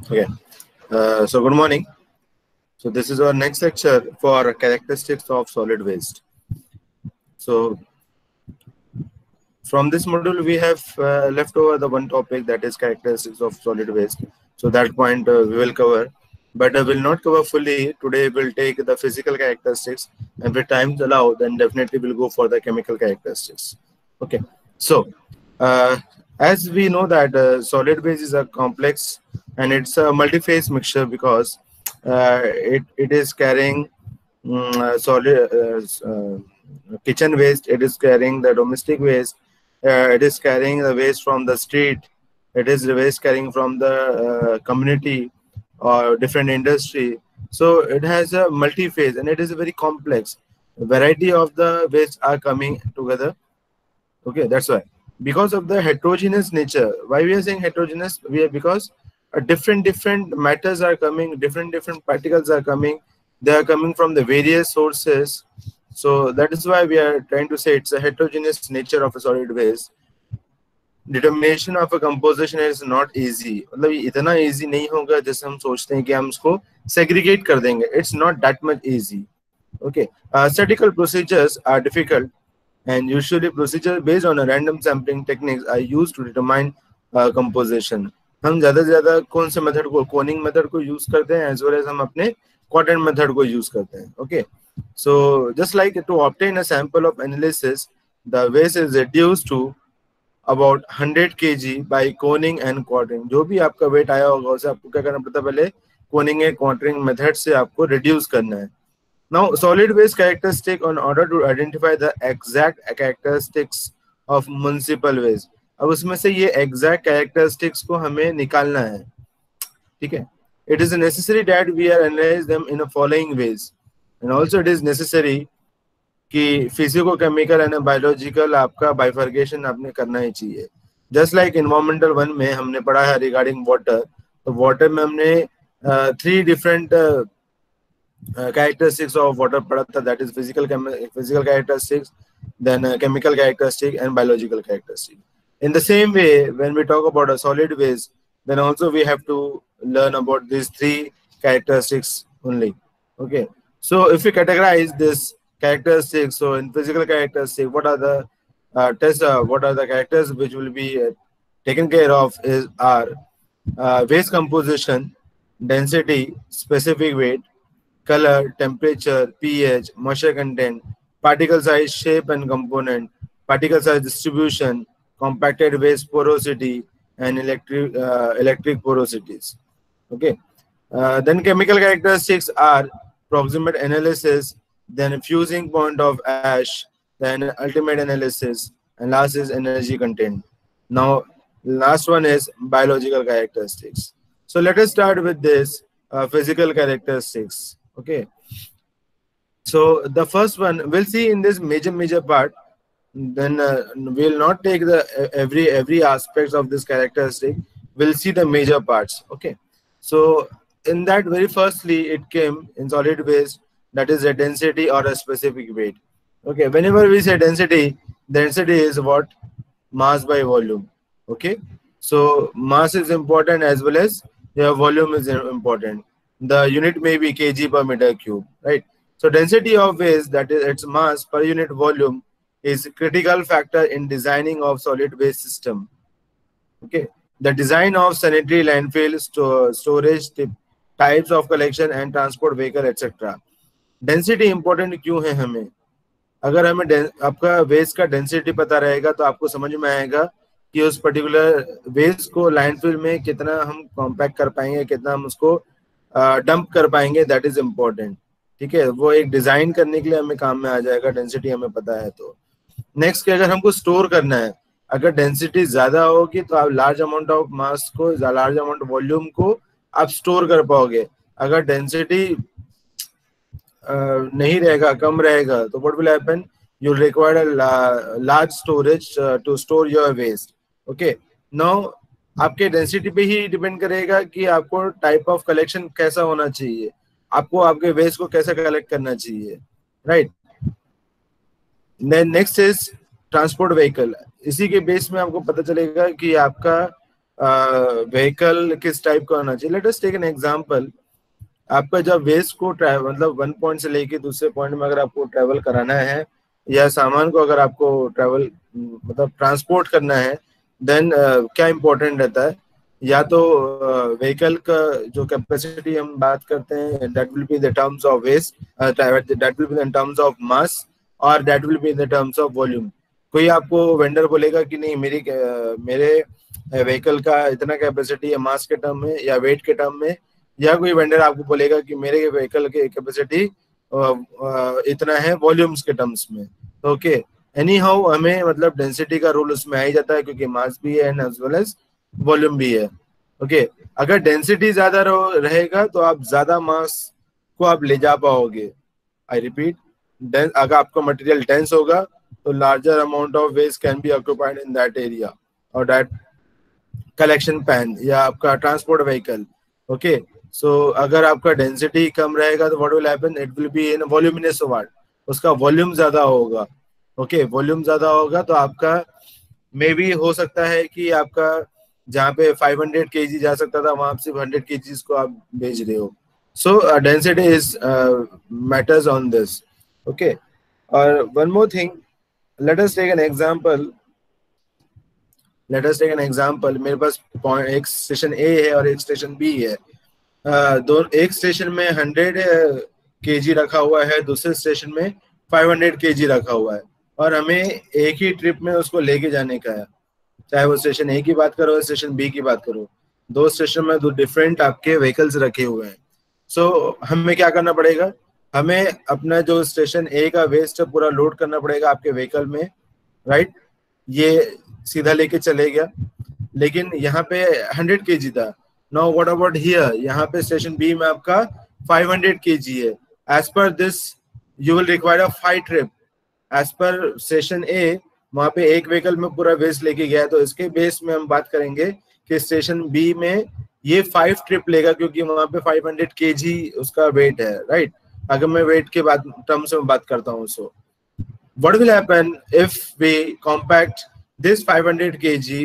Okay. So good morning. So this is our next lecture for characteristics of solid waste. So from this module, we have left over the one topic, that is characteristics of solid waste. So that point we will cover, but will not cover fully. Today we'll take the physical characteristics, and if times allow, then definitely we'll go for the chemical characteristics. Okay. So uh, as we know that solid waste is a complex and it's a multi-phase mixture because it is carrying solid kitchen waste, it is carrying the domestic waste, it is carrying the waste from the street, it is the waste carrying from the community or different industry. So it has a multi-phase and it is very complex. A variety of the waste are coming together. Okay, that's why. Because of the heterogeneous nature, why we are saying heterogeneous? We are because different matters are coming, different particles are coming. They are coming from the various sources. So that is why we are trying to say it's a heterogeneous nature of a solid waste. Determination of a composition is not easy. मतलब इतना easy नहीं होगा जैसे हम सोचते हैं कि हम उसको segregate कर देंगे. It's not that much easy. Okay. Statistical procedures are difficult, and usually procedures based on a random sampling techniques are used to determine composition. हम ज़्यादा से ज़्यादा कौन से मेथड को, कोनिंग मेथड को यूज करते हैं, एज वेल एज हम अपने क्वाड्रेंट मेथड को यूज करते हैं. Okay. So just like to obtain a sample of analysis, the waste is reduced to about 100 kg by coning and quartering. जो भी आपका वेट आया होगा उसे आपको क्या करना पड़ता है, पहले कोनिंग एंड क्वार्टरिंग मेथड से आपको रिड्यूस करना है. Now, solid waste characteristic, in order to identify the exact characteristics of municipal waste. अब उसमें से ये exact characteristics को हमें निकालना है. ठीक है. It is necessary that we analyze them in the following ways, and also it is necessary कि फिजिको केमिकल एंड बायोलॉजिकल आपका बाइफर्केशन आपने करना ही चाहिए. जस्ट लाइक इन्वायरमेंटल 1 में हमने पढ़ा है रिगार्डिंग वाटर. तो वाटर में हमने 3 डिफरेंट characteristics of water पढ़ा था, that is physical characteristics, then chemical characteristic and biological characteristic. In the same way, when we talk about a solid waste, then also we have to learn about these 3 characteristics only. Okay. So if we categorize this characteristics, so in physical characteristic, what are the what are the characters which will be taken care of are waste composition, density, specific weight, color, temperature, pH, moisture content, particle size, shape and component, particle size distribution, compacted waste porosity, and electric porosities. Okay. Then chemical characteristics are proximate analysis, then fusing point of ash, then ultimate analysis, and last is energy content. Now, last one is biological characteristics. So let us start with this physical characteristics. Okay. So the first one we'll see in this major part. Then we'll not take the every aspects of this characteristic. We'll see the major parts. Okay. So in that, very firstly, it came in solid waste, that is a density or a specific weight. Okay. Whenever we say density is what? Mass by volume. Okay. So mass is important as well as your volume is important. The unit may be kg per meter cube, right? So density of waste, that is its mass per unit volume, is critical factor in designing of solid waste system. Okay. The design of sanitary landfill, storage types of collection and transport vehicle, etc. Density important क्यों है हमें? अगर हमें आपका waste का density पता रहेगा तो आपको समझ में आएगा कि उस पर्टिकुलर वेस्ट को लैंडफिल में कितना हम कॉम्पैक्ट कर पाएंगे, कितना हम उसको डंप कर पाएंगे. That is important. ठीक है. वो एक डिजाइन करने के लिए हमें काम में आ जाएगा, डेंसिटी हमें पता है. तो नेक्स्ट, अगर हमको स्टोर करना है, अगर डेंसिटी ज्यादा होगी तो आप लार्ज अमाउंट ऑफ मास को, लार्ज अमाउंट वॉल्यूम को आप स्टोर कर पाओगे. अगर डेंसिटी नहीं रहेगा, कम रहेगा, तो what will happen? You require a large storage to store your waste. Okay. Now आपके डेंसिटी पे ही डिपेंड करेगा कि आपको टाइप ऑफ कलेक्शन कैसा होना चाहिए, आपको आपके वेस्ट को कैसे कलेक्ट करना चाहिए, right? Next is transport vehicle. इसी के बेस में आपको पता चलेगा कि आपका व्हीकल किस टाइप का होना चाहिए। Let us take an example. आपका जब वेस्ट को ट्रैवल मतलब वन पॉइंट से लेके दूसरे पॉइंट में अगर आपको ट्रैवल कराना है, या सामान को अगर आपको ट्रैवल मतलब ट्रांसपोर्ट करना है, देन क्या इंपॉर्टेंट रहता है, या तो व्हीकल का जो कैपेसिटी हम बात करते हैं that will be in the terms of waste, that will be in terms of mass, और that will be in the terms of volume. कोई आपको वेंडर बोलेगा कि नहीं मेरे व्हीकल का इतना कैपेसिटी है मास के टर्म में या वेट के टर्म में, या कोई वेंडर आपको बोलेगा कि मेरे व्हीकल की कैपेसिटी इतना है वॉल्यूम्स के टर्म्स में। ओके, एनी हाउ हमें मतलब डेंसिटी का रूल उसमें आ ही जाता है, क्योंकि मास भी है and as well as volume भी है। ओके, अगर डेंसिटी ज्यादा रहेगा तो आप ज्यादा मास को आप ले जा पाओगे। आई रिपीट, अगर आपका मटेरियल डेंस होगा तो larger amount of waste can be occupied in that area और दैट कलेक्शन पैन या आपका ट्रांसपोर्ट व्हीकल। ओके, सो अगर आपका डेंसिटी कम रहेगा तो what will happen, it will be in voluminous ward, उसका वॉल्यूम ज्यादा होगा। ओके, वॉल्यूम ज्यादा होगा तो आपका मे बी हो सकता है कि आपका जहाँ पे 500 केजी जा सकता था वहां सिर्फ 100 केजीज को आप भेज रहे हो। So density is matters on this. Okay, और one more thing, let us take an example. मेरे पास एक स्टेशन ए है और एक स्टेशन बी है। एक स्टेशन में 100 केजी रखा हुआ है, दूसरे स्टेशन में 500 केजी रखा हुआ है, और हमें एक ही ट्रिप में उसको लेके जाने का है। चाहे वो स्टेशन ए की बात करो स्टेशन बी की बात करो, दो स्टेशन में दो डिफरेंट आपके व्हीकल्स रखे हुए हैं। सो हमें क्या करना पड़ेगा, हमें अपना जो स्टेशन ए का वेस्ट है पूरा लोड करना पड़ेगा आपके व्हीकल में, राइट। ये सीधा लेके चले गया, लेकिन यहाँ पे 100 केजी था। नाउ व्हाट अबाउट हियर, यहाँ पे स्टेशन बी में आपका 500 केजी है। As per this you will require a 5 trip. As per station A वहां पे एक व्हीकल में पूरा वेस्ट लेके गया है, तो इसके बेस में हम बात करेंगे कि स्टेशन बी में ये 5 ट्रिप लेगा, क्योंकि वहां पे 500 केजी उसका वेट है, राइट। अगर मैं वेट के बाद टर्म्स में बात करता हूँ, सो what will happen if we compact this 500 kg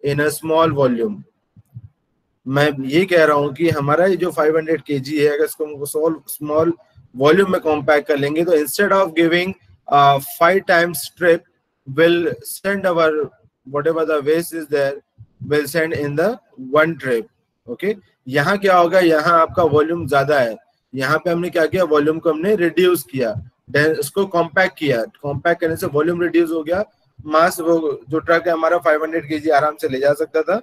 in a small volume। मैं ये कह रहा हूँ कि हमारा ये जो 500 kg है, अगर इसको हम स्मॉल वॉल्यूम में कॉम्पैक्ट कर लेंगे तो instead of giving 5 times trip will send our whatever the waste is there will send in the one trip। Okay, यहाँ क्या होगा, यहाँ आपका वॉल्यूम ज्यादा है, यहाँ पे हमने क्या किया, वॉल्यूम को हमने रिड्यूस किया, उसको कॉम्पैक्ट किया। कॉम्पैक्ट करने से वॉल्यूम रिड्यूस हो गया, मास वो जो ट्रक है हमारा 500 केजी आराम से ले जा सकता था,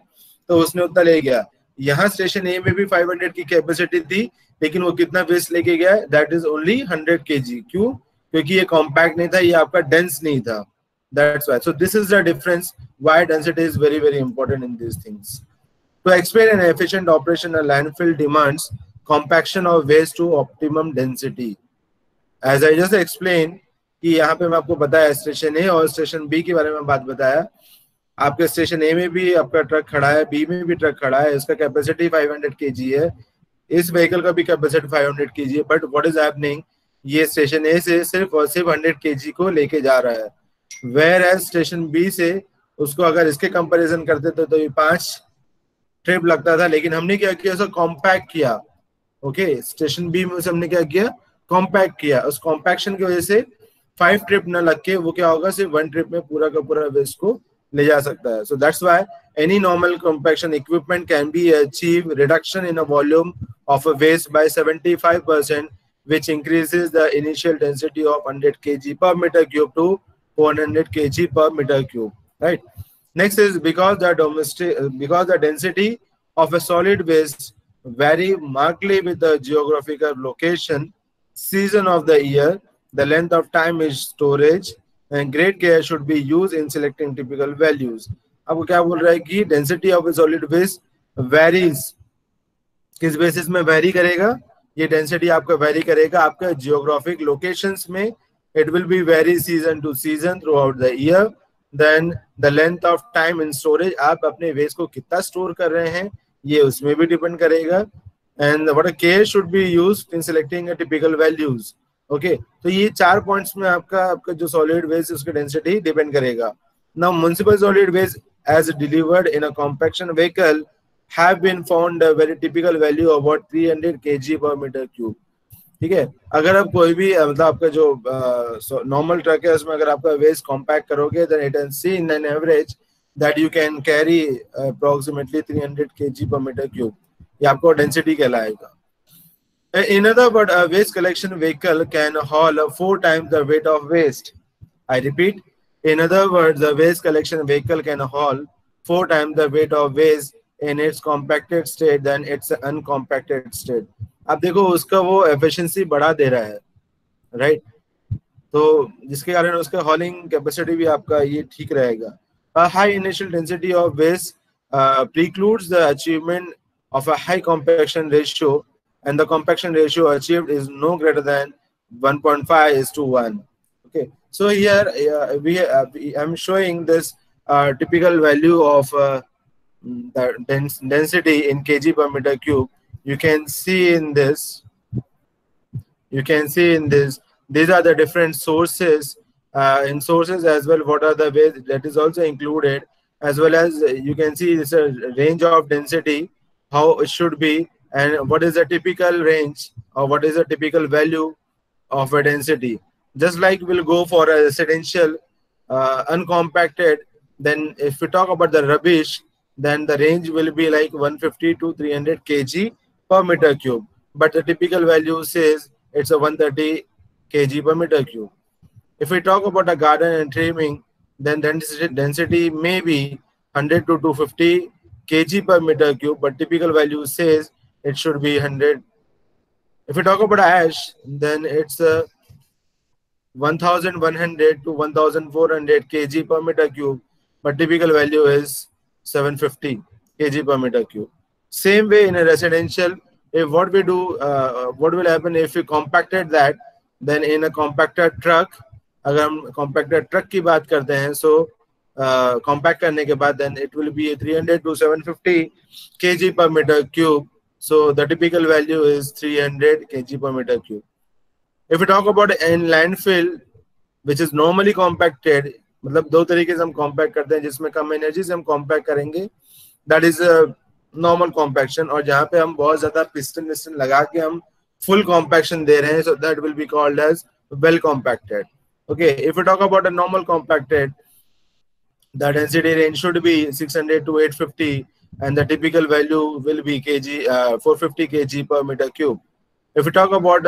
तो उसने उतना ले गया। यहाँ स्टेशन ए में भी 500 की कैपेसिटी थी, लेकिन वो कितना वेस्ट लेके गया, दैट इज ओनली 100 केजी। क्यों? क्योंकि ये कॉम्पैक्ट नहीं था, ये आपका डेंस नहीं था, that's why. So this is the difference why density is very very important in this things. To explain an efficient operation, a landfill demands compaction of waste to optimum density। As I just explained कि यहाँ पे मैं आपको बताया station ए और station B के बारे में बात बताया। आपके स्टेशन ए में भी आपका ट्रक खड़ा है, बी में भी ट्रक खड़ा है, इसका कैपेसिटी 500 केजी है, इस व्हीकल का भी कैपेसिटी 500 केजी है, बट व्हाट इज हैपनिंग, ये स्टेशन ए से सिर्फ और सिर्फ 100 केजी को लेके जा रहा है, वेयर एज स्टेशन बी से उसको अगर इसके कंपेरिजन करते तो ये 5 ट्रिप लगता था, लेकिन हमने क्या किया, उसको कॉम्पैक्ट किया। ओके, स्टेशन बी में से हमने क्या किया, कॉम्पैक्ट किया। उस कॉम्पैक्शन की वजह से 5 ट्रिप न लग के वो क्या होगा, सिर्फ 1 ट्रिप में पूरा का पूरा वेस्ट को ले जा सकता है। So that's why any normal compaction equipment can be achieve reduction in a volume of a waste by 75%, which increases the initial density of 100 kg per meter cube to 400 kg per meter cube, right? Next is because the density of a solid waste vary markedly with the geographical location, season of the year, the length of time is storage, and great care should be used in selecting typical values। आपको क्या बोल रहा है कि density of a solid waste varies, किस basis में vary करेगा, ये डेंसिटी आपका वेरी करेगा आपका जियोग्राफिक लोकेशंस में। It will be vary season to season throughout the year. Then the length of time in storage, आप अपने वेस्ट को कितना स्टोर कर रहे हैं ये उसमें भी डिपेंड करेगा। And what care should be used in selecting typical values. Okay, तो ये 4 पॉइंट्स में आपका जो सॉलिड वेस्ट उसकी डेंसिटी डिपेंड करेगा। Now municipal solid waste as delivered in a compaction vehicle have been found a very typical value of about 300 kg per meter cube. ठीक है, अगर आप कोई भी मतलब आपका जो नॉर्मल ट्रक है उसमें अगर आपका वेस्ट कॉम्पैक्ट करोगे then it can see in an average that you can carry approximately 300 kg per meter cube. ये आपको डेंसिटी कहलाएगा. In other words, a waste collection vehicle can haul 4 times the weight of waste. I repeat, in other words, the waste collection vehicle can haul 4 times the weight of waste in its compacted state than its uncompacted state. आप देखो उसका वो efficiency बढ़ा दे रहा है, right? तो जिसके कारण उसका हॉलिंग कैपेसिटी भी आपका ये ठीक रहेगा. A high initial density of waste precludes the achievement of a high compaction ratio, and the compaction ratio achieved is no greater than 1.5:1. Okay, so here I'm showing this typical value of the density in kg per meter cube. You can see in this. These are the different sources. In sources as well, what are the ways that is also included, as well as you can see this a range of density, how it should be, and what is the typical range or what is the typical value of a density. Just like we'll go for a residential uncompacted, then if we talk about the rubbish, then the range will be like 150 to 300 kg per meter cube, but the typical value says it's a 130 kg per meter cube. If we talk about a garden and trimming, then density may be 100 to 250 kg per meter cube, but typical value says it should be 100. If we talk about ash, then it's 1100 to 1400 kg per meter cube, but typical value is 750 kg per meter cube. Same way in a residential, if what we do, what will happen if we compacted that, then in a compacted truck, अगर हम compacted truck की बात करते हैं, so compact करने के बाद then it will be 300 to 750 kg per meter cube. So the typical value is 300 kg per meter cube. If we talk about in landfill, which is normally compacted, मतलब दो तरीके से हम compact करते हैं, जिसमें कम एनर्जी से हम compact करेंगे, that is a normal compaction, और जहाँ पे हम बहुत ज्यादा piston लगा के हम full compaction दे रहे हैं, so that will be called as well compacted. Okay, if we talk about a normal compacted, the density range should be 600 to 850, and the typical value will be 450 kg per meter cube. If we talk about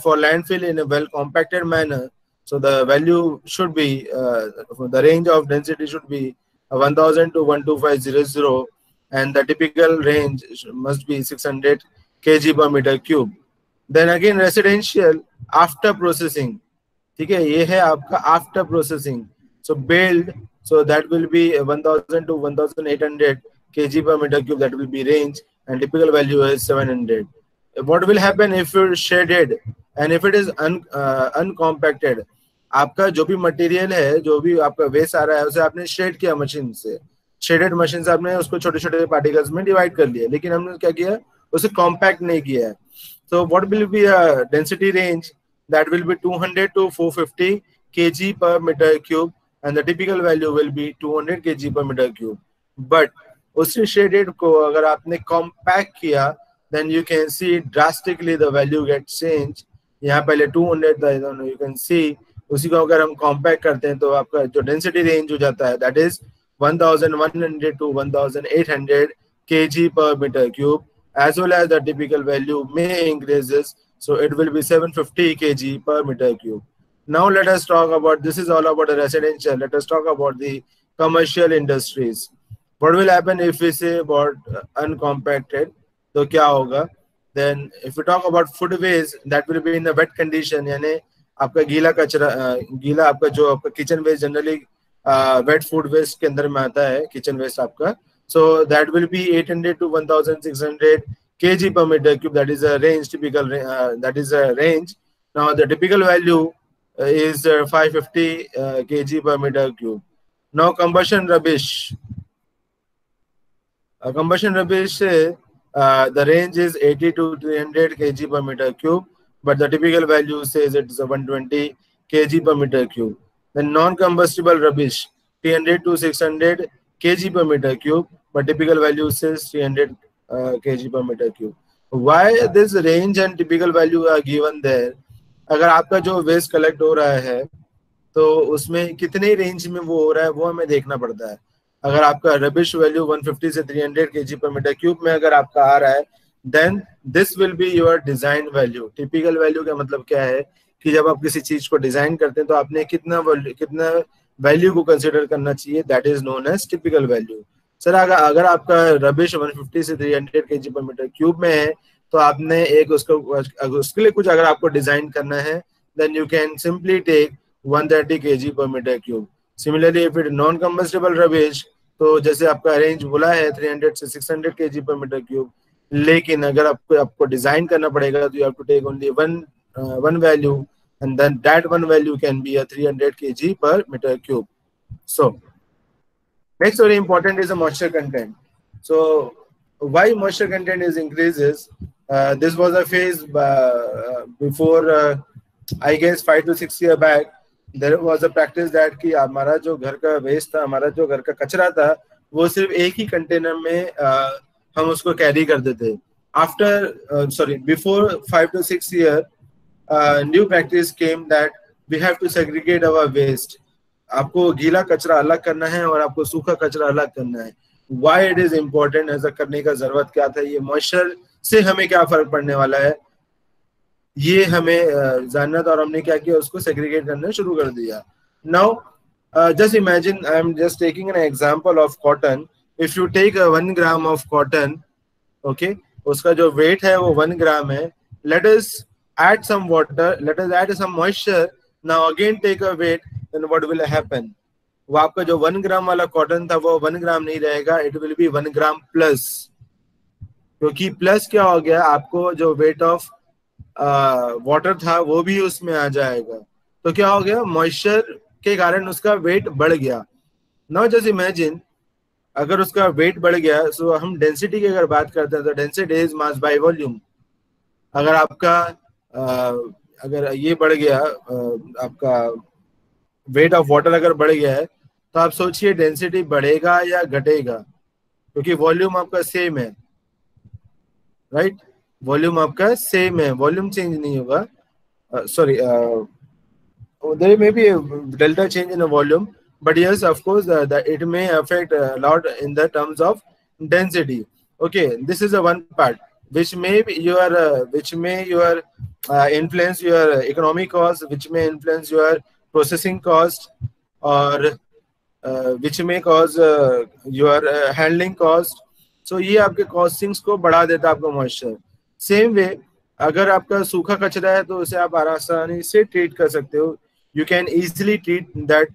for landfill in a well compacted manner, so the value should be the range of density should be 1000 to 12500, and the typical range must be 600 kg per meter cube. Then again residential after processing, ठीक है, ये है आपका after processing. So build, so that will be 1000 to 1800 kg per meter cube, that will be range, and typical value is 700. What will happen if you shaded and if it is uncompacted? आपका जो भी material है, जो भी आपका waste आ रहा है, उसे आपने शेड किया मशीन से, शेडेड मशीन से आपने उसको छोटे छोटे पार्टिकल्स में डिवाइड कर लिया, लेकिन हमने क्या किया, उसे कॉम्पैक्ट नहीं किया है. So what will be a density range? That will be 200 to 450 kg per meter cube, and the typical value will be 200 kg per meter cube. But उसी shaded को अगर आपने compact किया, then you can see drastically the value gets changed. यहाँ पहले 200 था, you can see उसी को अगर हम compact करते हैं तो आपका जो density range हो जाता है, that is 1100 to 1800 kg per meter cube, as well as the typical value may increases, so it will be 750 kg per meter cube. Now let us talk about, this is all about the residential. Let us talk about the commercial industries. What will happen if we say about uncompacted? तो क्या होगा? Then if we talk about food waste, that will be in a wet condition, यानी आपका गीला कचरा, गीला आपका जो आपका kitchen waste generally wet food waste के अंदर में आता है, किचन वेस्ट आपका. So that will be 800 to 1600 kg per meter cube. That is a range, typical that is a range. Now the typical value is 550 kg per meter cube. Now combustion rubbish. Combustion rubbish, the range is 80 to 300 kg per meter cube, but the typical value says it's 120 kg per meter cube. Then non-combustible rubbish, 300 to 600 kg per meter cube, but typical value says 300 kg per meter cube. Why this range and typical value are given there? अगर आपका जो waste collect हो रहा है तो उसमें कितने range में वो हो रहा है वो हमें देखना पड़ता है. अगर आपका रबिश वैल्यू 150 से 300 kg पर मीटर क्यूब में अगर आपका आ रहा है, then this will be your design value. Typical value का मतलब क्या है कि जब आप किसी चीज को डिजाइन करते हैं तो आपने कितना वैल्यू को कंसिडर करना चाहिए, that is known as typical value. Sir अगर आपका रबिश 150 से 300 kg पर मीटर क्यूब में है तो आपने एक उसके लिए कुछ अगर आपको डिजाइन करना है, then you can simply take 130 kg per meter cube. Similarly, if it is non-combustible rubbish, तो जैसे आपका रेंज बोला है 300 से 600 kg per meter cube, लेकिन अगर आपको डिजाइन करना पड़ेगा तो you have to take only one value, and then that one value can be a 300 kg per meter cube. So next very important is the moisture content. So why moisture content is increases? This was a phase before I guess 5 to 6 years back. There was a practice that कि हमारा जो घर का waste था, हमारा जो घर का कचरा था, वो सिर्फ एक ही कंटेनर में हम उसको कैरी करते थे. Before 5 to 6 years, new practice came that we have to segregate our waste. आपको गीला कचरा अलग करना है और आपको सूखा कचरा अलग करना है. Why it is important, ऐसा करने का जरूरत क्या था, ये मॉइस्चर से हमें क्या फर्क पड़ने वाला है, ये हमें जानना था और हमने क्या किया, उसको सेग्रीगेट करना शुरू कर दिया. Now just imagine, I am just taking an example of cotton. If you take 1 gram of cotton, okay, उसका जो वेट है वो 1 ग्राम है. Let us add some water, let us add some moisture. Now again take a weight, then what will happen? वो आपका जो 1 ग्राम वाला cotton था वो 1 ग्राम नहीं रहेगा, it will B 1 gram plus. क्योंकि प्लस क्या हो गया, आपको जो वेट ऑफ वाटर था वो भी उसमें आ जाएगा. तो क्या हो गया, मॉइस्चर के कारण उसका वेट बढ़ गया. नाउ जस्ट इमेजिन, अगर उसका वेट बढ़ गया, सो हम डेंसिटी की अगर बात करते हैं तो density is mass by volume. अगर आपका अगर ये बढ़ गया, आपका वेट ऑफ वाटर अगर बढ़ गया है, तो आप सोचिए डेंसिटी बढ़ेगा या घटेगा, क्योंकि वॉल्यूम आपका सेम है, राइट? वॉल्यूम आपका सेम है, वॉल्यूम चेंज नहीं होगा. Sorry, there may be a delta change in the volume, but yes, of course, that it may affect a lot in the terms of density. Okay, this is the one part which may be your influence your economic cost, which may influence your processing cost, or which may cause your handling cost. So ये आपके costings को बढ़ा देता है आपका moisture. Same way अगर आपका सूखा कचरा है तो उसे आप आसानी से ट्रीट कर सकते हो. You can easily treat that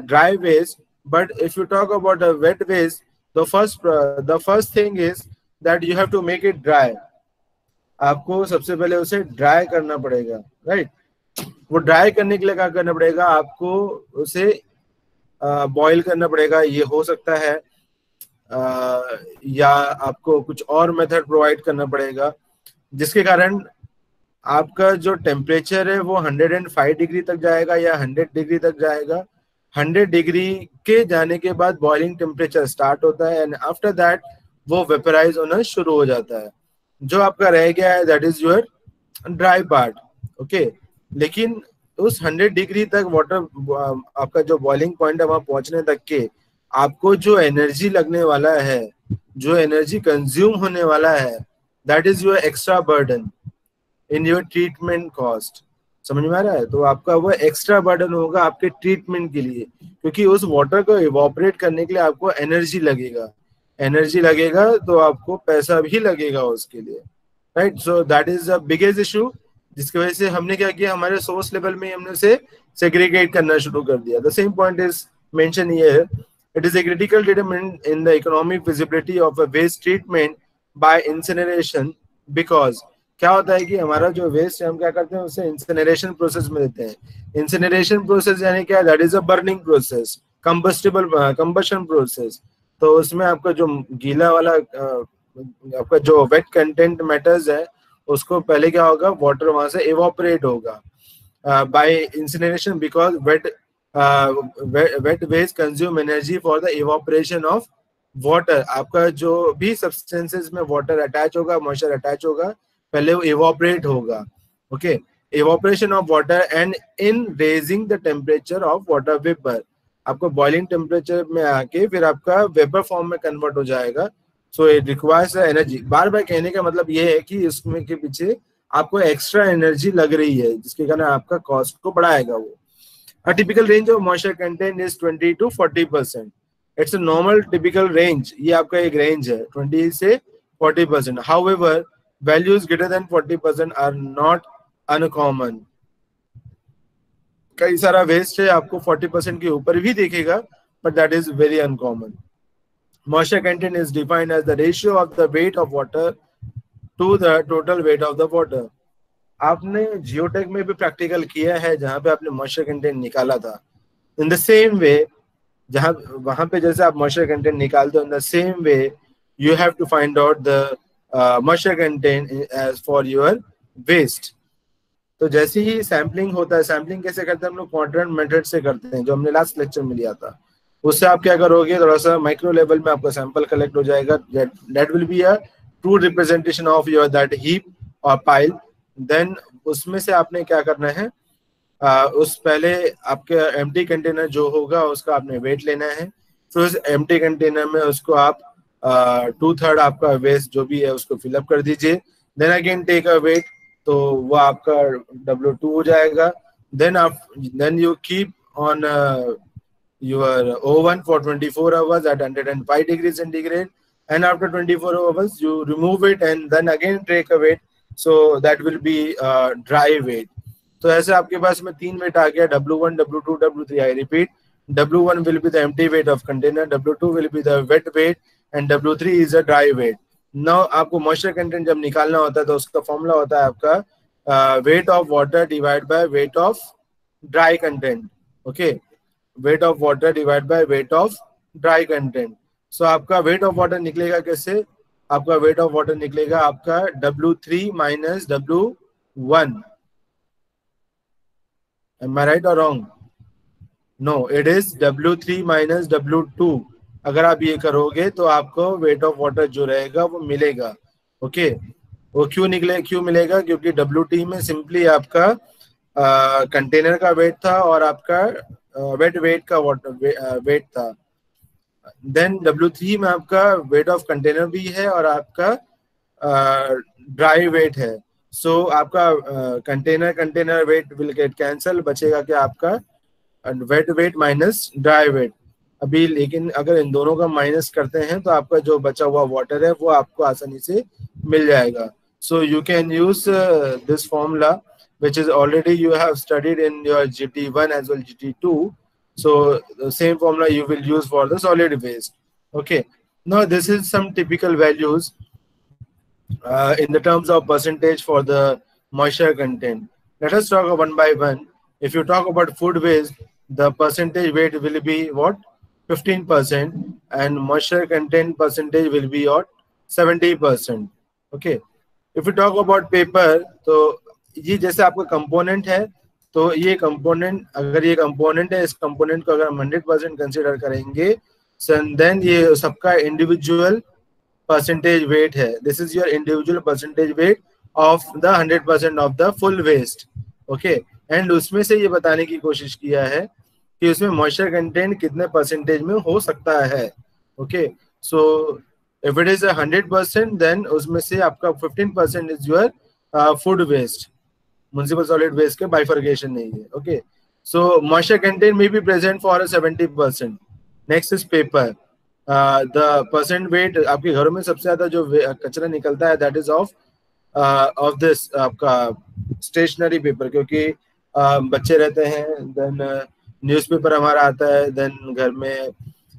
dry waste, but if you talk about a wet waste, the first thing is that you have to make it dry. आपको सबसे पहले उसे ड्राई करना पड़ेगा, राइट? वो ड्राई करने के लिए क्या करना पड़ेगा, आपको उसे बॉईल करना पड़ेगा. ये हो सकता है या आपको कुछ और मेथड प्रोवाइड करना पड़ेगा, जिसके कारण आपका जो टेम्परेचर है वो 105 डिग्री तक जाएगा या 100 डिग्री तक जाएगा. 100 डिग्री के जाने के बाद बॉइलिंग टेम्परेचर स्टार्ट होता है, एंड आफ्टर दैट वो वेपराइज होना शुरू हो जाता है. जो आपका रह गया है that is your dry part. Okay, लेकिन उस 100 डिग्री तक वाटर, आपका जो बॉइलिंग पॉइंट है वहां पहुंचने तक के आपको जो एनर्जी लगने वाला है, जो एनर्जी कंज्यूम होने वाला है, that is your extra burden in your treatment cost. समझ में आ रहा है? तो आपका वो एक्स्ट्रा बर्डन होगा आपके ट्रीटमेंट के लिए, क्योंकि उस वाटर को इवोपरेट करने के लिए आपको एनर्जी लगेगा तो आपको पैसा भी लगेगा उसके लिए, right? So that is the biggest issue, जिसकी वजह से हमने क्या किया, हमारे सोर्स लेवल में हमने उसे सेग्रीगेट करना शुरू कर दिया. The same point is mention here. It is a critical determinant in the economic feasibility of a waste treatment by incineration, because क्या होता है कि हमारा जो वेस्ट है हम क्या करते हैं, उसे इंसिनरेशन प्रोसेस में देते हैं. इंसिनरेशन प्रोसेस यानी क्या, that is a burning process, combustion process. तो उसमें आपका जो गीला वाला आपका जो वेट कंटेंट मैटर्स है, उसको पहले क्या होगा, वाटर वहां से इवोपरेट होगा by incineration, because wet wet waste consume energy for the evaporation of water. आपका जो भी सब्सटेंसेस में वाटर अटैच होगा, मॉइस्चर अटैच होगा, पहले वो इवापोरेट होगा। Okay, evaporation of water and in raising the temperature of water vapour. आपको बॉइलिंग टेम्परेचर में आके फिर आपका वेपर फॉर्म में कन्वर्ट हो जाएगा। So it requires energy. बार बार कहने का मतलब ये है कि इसमें के पीछे आपको एक्स्ट्रा एनर्जी लग रही है, जिसके कारण आपका कॉस्ट को बढ़ाएगा वो। A typical range of moisture content is 20 to 40%. It's a normal typical range. ये आपका एक range है 20 से 40%. However, values greater than 40% are not uncommon. कई सारा waste है आपको 40% के ऊपर भी देखेगा, but that is very uncommon. Moisture content is defined as the ratio of the weight of water to the total weight of the water. आपने geotech में भी प्रैक्टिकल किया है जहां पे आपने मॉइस्चर कंटेंट निकाला था। इन द सेम वे, जहां वहां पे जैसे आप मॉइस्चर कंटेंट निकालते हो, in the same way you have to find out the moisture content as for your waste. तो जैसे ही सैम्पलिंग होता है, सैम्पलिंग कैसे करते हैं हम लोग? क्वाड्रेंट मेथड से करते हैं, जो हमने लास्ट लेक्चर में लिया था। उससे आप क्या करोगे, थोड़ा सा माइक्रो लेवल में आपका सैंपल कलेक्ट हो जाएगा। That will be a true representation of your that heap और पाइल। देन उसमें से आपने क्या करना है, उस पहले आपके एम्प्टी कंटेनर जो होगा उसका आपने वेट लेना है। फिर उस एम्प्टी कंटेनर में उसको आप 2/3 आपका वेस्ट जो भी है उसको फिलअप कर दीजिए। Then again take a weight, तो वो आपका W2 हो जाएगा। Then you keep on your oven for 24 hours at 105 degrees centigrade, and after 24 hours you remove it and then again take a weight, so that will be dry weight. तो ऐसे आपके पास में 3 weight आ गया, W1, W2, W3. I repeat, W1 will be the empty weight of container, W2 will be the wet weight, and W3 is a dry weight. Now आपको moisture content जब निकालना होता है तो उसका फॉर्मूला होता है आपका weight of water divided by weight of dry content. Okay, weight of water divided by weight of dry content. So आपका weight of water निकलेगा कैसे? आपका weight of water निकलेगा आपका W3 minus W1. Am I right or wrong? No, it is W3 minus W2. अगर आप ये करोगे तो आपको weight of water जो रहेगा वो मिलेगा। ओके, वो क्यों मिलेगा? क्योंकि WT में सिंपली आपका कंटेनर का वेट था और आपका वेट वेट का वाटर वेट था। देन W3 में आपका वेट ऑफ कंटेनर भी है और आपका ड्राई वेट है। सो आपका container weight will get cancel, बचेगा क्या आपका wet weight minus dry weight. अभी लेकिन अगर इन दोनों का माइनस करते हैं तो आपका जो बचा हुआ वाटर है वो आपको आसानी से मिल जाएगा। So you can use this formula which is already you have studied in your GT1 as well GT2. So the same formula you will use for the solid waste. Okay, now this is some typical values in the terms of percentage for the moisture content. Let us talk one by one. If you talk about food waste, the percentage weight will be what? 15%, and moisture content percentage will be what? 70%. Okay, if you talk about paper, तो ये जैसे आपका component है, तो ये component, अगर ये component है, इस कंपोनेंट को अगर हम 100% कंसीडर करेंगे, देन ये सबका इंडिविजुअल परसेंटेज वेट है। This is your individual percentage weight of the 100% of the full waste. Okay, and उसमें से ये बताने की कोशिश किया है कि उसमें मॉइस्चर कंटेंट कितने परसेंटेज में हो सकता है। Okay, so if it is 100%, then उसमें से आपका 15% is your food waste. Municipal solid waste के बाइफर्केशन नहीं है। ओके, सो मॉइस्चर कंटेंट में be present for 70%। Next is paper. The percent weight, आपके घरों में सबसे ज्यादा जो कचरा निकलता है दैट इज ऑफ दिस आपका स्टेशनरी पेपर, क्योंकि बच्चे रहते हैं, देन न्यूज़पेपर हमारा आता है, देन घर में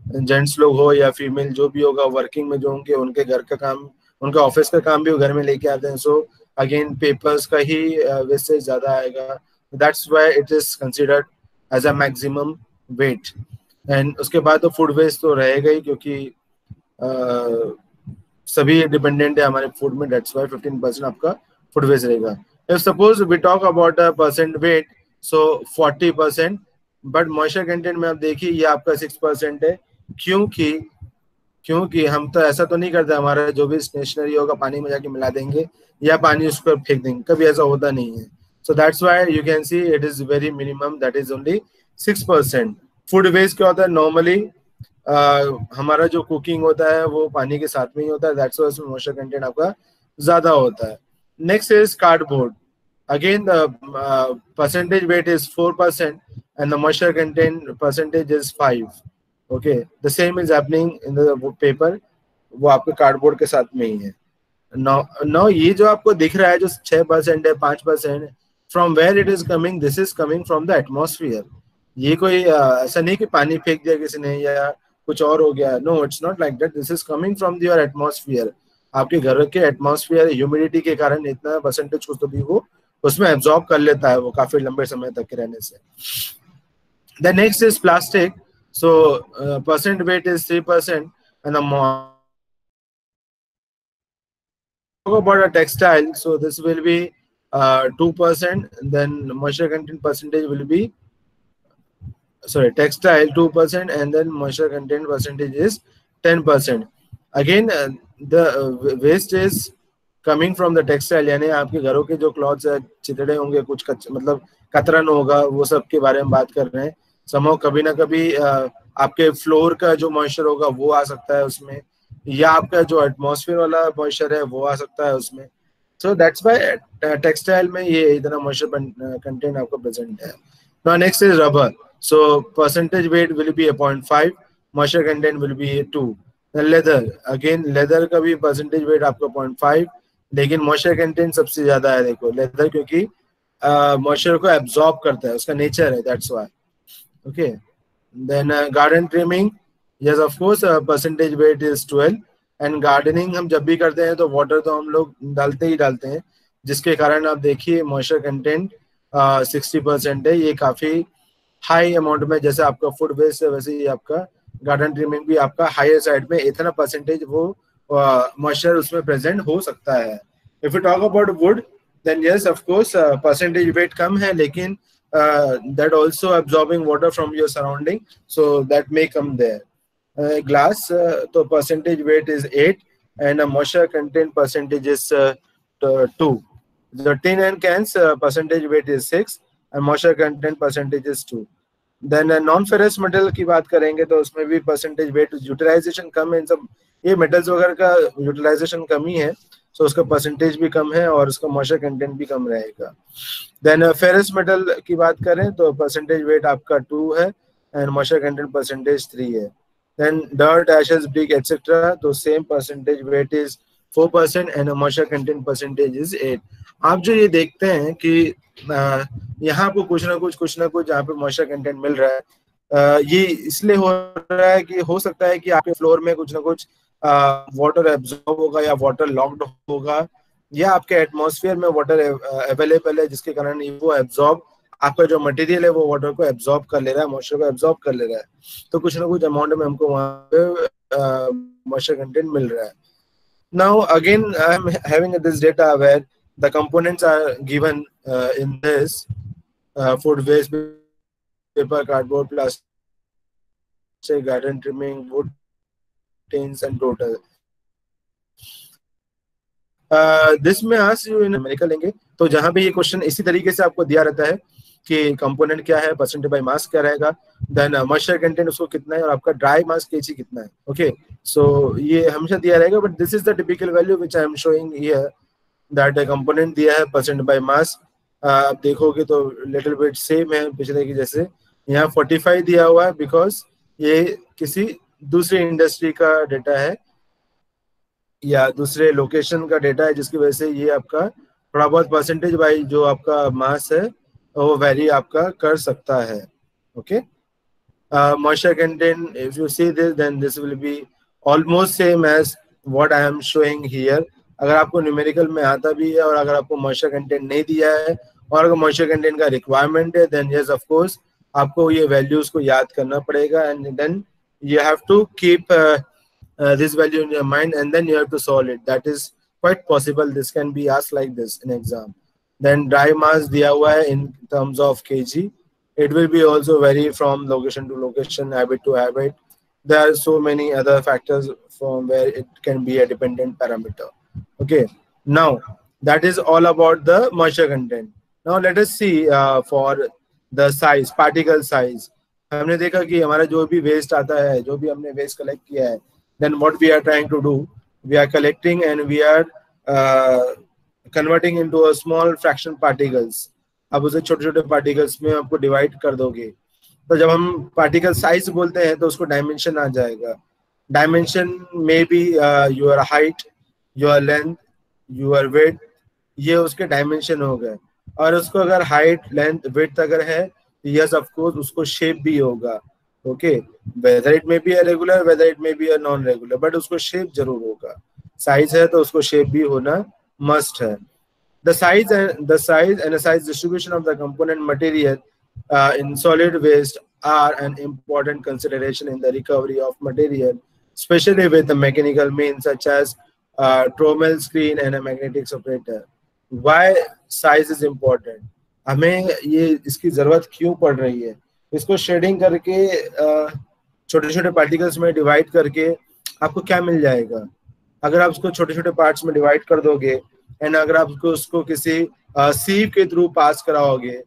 जेंट्स लोग हो या फीमेल जो भी होगा वर्किंग में जो होंगे, उनके घर का काम, उनका ऑफिस का काम भी वो घर में लेके आते हैं। सो अगेन पेपर्स का ही वेस्टेज ज्यादा आएगा। That's why it is considered as a maximum weight. And उसके बाद तो फूड वेस्ट तो रहेगा ही, क्योंकि सभी डिपेंडेंट है हमारे फूड में। दैट्स व्हाई 15% आपका फूड वेस्ट रहेगा। If suppose we talk about a percent weight, so 40%, but moisture content में आप देखिए ये आपका 6% है। क्योंकि हम तो ऐसा तो नहीं करते, हमारा जो भी स्टेशनरी होगा पानी में जाके मिला देंगे या पानी उस पर फेंक देंगे, कभी ऐसा होता नहीं है। So that's why you can see it is very minimum, that is only 6%। Food waste क्या होता है नॉर्मली, हमारा जो कुकिंग होता है वो पानी के साथ में ही होता है, दैट्स व्हाई उसमें मॉइस्चर कंटेंट आपका ज्यादा होता है। Next is cardboard. Again, the percentage weight is 4% and the moisture content percentage is 5. Okay, the same is happening in the paper, वो आपके कार्डबोर्ड के साथ में ही है। Now ये जो आपको दिख रहा है जो 6% है 5%, from where it is coming, this is coming from the atmosphere. ये कोई ऐसा नहीं कि पानी फेंक दिया किसी ने या कुछ और हो गया, no it's not like that, this is coming from your atmosphere. आपके घर के एटमॉस्फेयर ह्यूमिडिटी के कारण इतना परसेंटेज कुछ तो भी वो उसमें एब्जॉर्ब कर लेता है वो काफी लंबे समय तक रहने से। The next is plastic, so percent weight is 3% and about a textile, so this will be 2%, then moisture content percentage will be, sorry, textile 2% and then moisture content percentage is 10%. Again the waste is coming from the textile, यानी आपके घरों के जो clothes है चितड़े होंगे, कुछ मतलब कतरन होगा, वो सब के बारे में बात कर रहे हैं। समहाउ कभी ना कभी आपके फ्लोर का जो मॉइस्चर होगा वो आ सकता है उसमें, या आपका जो एटमॉस्फेयर वाला मॉइस्चर है वो आ सकता है उसमें। सो दैट्स व्हाई टेक्सटाइल में ये इतना मॉइस्चर कंटेंट आपको प्रेजेंट है। Now next is rubber, so percentage weight will be 0.5, moisture content will be 2। Leather, again leather का भी परसेंटेज वेट आपका 0.5, लेकिन मॉइस्चर कंटेंट सबसे ज्यादा है देखो लेदर, क्योंकि मॉइस्चर को एब्जॉर्ब करता है, उसका नेचर है, that's why. Okay, then garden trimming, yes of course percentage weight is 12। And gardening हम जब भी करते हैं तो वाटर तो हम लोग डालते ही डालते हैं, जिसके कारण आप देखिए मॉइस्चर कंटेंट 60% है, ये काफी हाई अमाउंट में। जैसे आपका फूड वेस्ट है वैसे ही आपका गार्डन ट्रिमिंग भी आपका हायर साइड में, इतना परसेंटेज वो मॉइस्चर उसमें प्रेजेंट हो सकता है। If you talk about wood then yes of course percentage weight कम है, लेकिन that also absorbing water from your surrounding, so that may come there. Glass तो percentage weight is 8 and moisture content percentage is 2। The tin and cans percentage weight is 6 and moisture content percentage is 2. Then non ferrous metal की बात करेंगे तो उसमें भी percentage wait utilisation कम है, इन सब ये मेटल्स वगैरह का यूटिलाइजेशन कम ही है, सो उसका परसेंटेज भी कम है और उसका मॉइस्चर कंटेंट भी कम रहेगा। देन फेरस मेटल की बात करें तो परसेंटेज वेट आपका 2 है एंड मॉइस्चर कंटेंट परसेंटेज 3 है। Then dirt, ashes, brick etcetera, तो same percentage weight is 4% and moisture content percentage is 8। आप जो ये देखते हैं कि यहाँ पे कुछ ना कुछ यहाँ पे मॉइस्चर कंटेंट मिल रहा है, ये इसलिए हो रहा है कि हो सकता है कि आपके फ्लोर में कुछ ना कुछ वाटर एब्जॉर्ब होगा या वाटर लॉक्ड होगा, या आपके एटमॉस्फेयर में वाटर अवेलेबल है जिसके कारण वो एब्जॉर्ब, आपका जो मटेरियल है वो वाटर को एब्जॉर्ब कर ले रहा है, मॉइस्चर को एब्जॉर्ब कर ले रहा है, तो कुछ ना कुछ अमाउंट में हमको वहाँ पे मॉइस्चर कंटेंट मिल रहा है। Now again I am having this data where the components are given in this food waste, paper, cardboard, plastic, garden trimming, wood, tins and total. This में ask you in America लेंगे तो जहाँ पे ये question इसी तरीके से आपको दिया रहता है कि कंपोनेंट क्या है, परसेंटेज बाय मास क्या रहेगा, देन मॉइस्चर कंटेंट उसको कितना है और आपका ड्राई मास केजी कितना है। ओके, सो ये हमेशा दिया रहेगा, but this is the typical value which I am showing here, that component दिया है परसेंट बाय मास। आप देखोगे तो लिटिल बिट सेम है पिछले की जैसे, यहाँ 45 दिया हुआ है बिकॉज ये किसी दूसरी इंडस्ट्री का डेटा है या दूसरे लोकेशन का डेटा है, जिसकी वजह से ये आपका थोड़ा बहुत परसेंटेज बाय जो आपका मास है वो वेरी आपका कर सकता है। Okay, moisture content, if you see this then this will be almost same as what I am showing here। अगर आपको न्यूमेरिकल में आता भी है और अगर आपको moisture content नहीं दिया है और अगर moisture content का रिक्वायरमेंट है then yes of course आपको ये वैल्यूज को याद करना पड़ेगा and then you have to keep this value in your mind and then you have to solve it। That is quite possible, this can be asked like this in exam। Then dry mass दिया हुआ है in terms of kg, It will be also vary from location to location, habit to habit. There are so many other factors from where it can be a dependent parameter. Okay, now that is all about the moisture content. Now let us see for the size, particle size. हमने देखा कि हमारा जो भी waste आता है, जो भी हमने वेस्ट कलेक्ट किया है, then what we are trying to do, we are collecting and we are converting into a small fraction particles. अब उसे छोटे छोटे पार्टिकल्स में आपको डिवाइड कर दोगे, तो जब हम पार्टिकल साइज बोलते हैं तो उसको डायमेंशन आ जाएगा. डायमेंशन में be your height, your length, your weight, ये उसके डायमेंशन हो गए. और उसको अगर हाइट, लेंथ, वेट अगर है, यस ऑफ कोर्स उसको शेप भी होगा. Okay, whether it may be a regular, whether it may be a non regular, but उसको शेप जरूर होगा. साइज है तो उसको शेप भी होना मस्ट है. The size and the size distribution of the component material in solid waste are an important consideration in the recovery of material, especially with the mechanical means such as trommel screen and a magnetic separator. Why size is important? हमें ये इसकी जरूरत क्यों पड़ रही है? इसको shading करके छोटे छोटे पार्टिकल्स में डिवाइड करके आपको क्या मिल जाएगा? अगर आप उसको छोटे छोटे पार्ट्स में डिवाइड कर दोगे एंड अगर आप उसको किसी सीव के थ्रू पास कराओगे,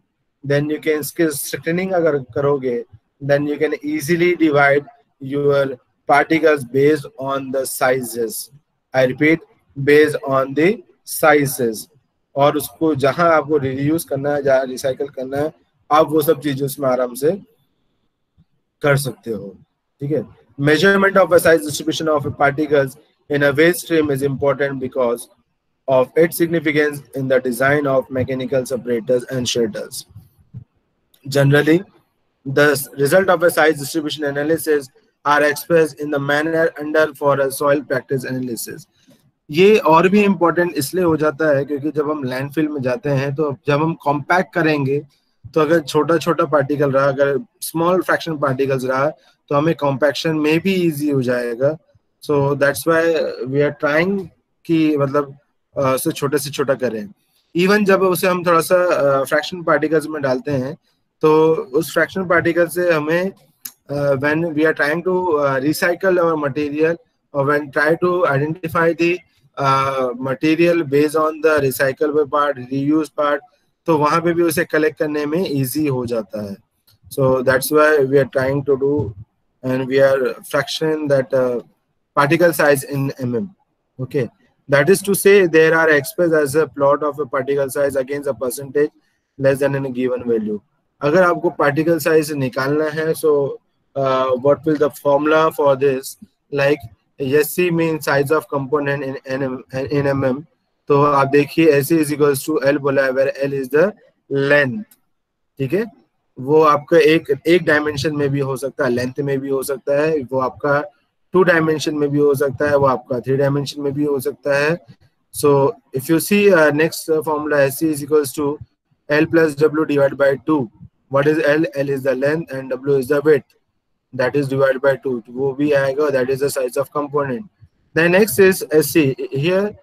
देन यू कैन स्क्रीनिंग अगर करोगे, then you can easily divide your particles based on the sizes. I repeat, based on the sizes. और उसको जहां आपको रियूज करना है, जहां रिसाइकल करना है, आप वो सब चीजें उसमें आराम से कर सकते हो. ठीक है. Measurement of a size distribution of particles in a waste stream is important because of its significance in the design of mechanical separators and shredders. Generally, the result of a size distribution analysis are expressed in the manner under for a soil practice analysis. ये और भी important इसलिए हो जाता है क्योंकि जब हम लैंडफिल में जाते हैं तो जब हम कॉम्पैक्ट करेंगे तो अगर छोटा छोटा पार्टिकल रहा, अगर स्मॉल फ्रैक्शन पार्टिकल्स रहा, तो हमें कॉम्पैक्शन में भी इजी हो जाएगा. So that's why we are trying कि मतलब उसे छोटे से छोटा करें. इवन जब उसे हम थोड़ा सा फ्रैक्शन पार्टिकल्स में डालते हैं तो उस फ्रैक्शन पार्टिकल से हमें when we are trying to recycle our material or when try to identify the material based on the recyclable part, reuse part, तो वहाँ पे भी उसे कलेक्ट करने में easy हो जाता है. So that's why we are trying to do and we are fraction that particle size in mm. Okay, that is to say there are expressed as a plot of a particle size against a percentage less than a given value. अगर आपको particle size निकालना है, so what will the formula for this? Like SC means size of component in mm. तो आप देखिए SC is equals to L बोला है, where L is the length. ठीक है, वो आपका एक डायमेंशन में भी हो सकता है, लेंथ में भी हो सकता है, वो आपका 2 डायमेंशन में भी हो सकता है, वो आपका 3 डायमेंशन में भी हो सकता है. So if you see next formula, SC is equals to L plus W divided by 2. What is L? L is the length and W is the width. That is divided by 2. वो भी आएगा, that is the size of component. Then next is SC. Here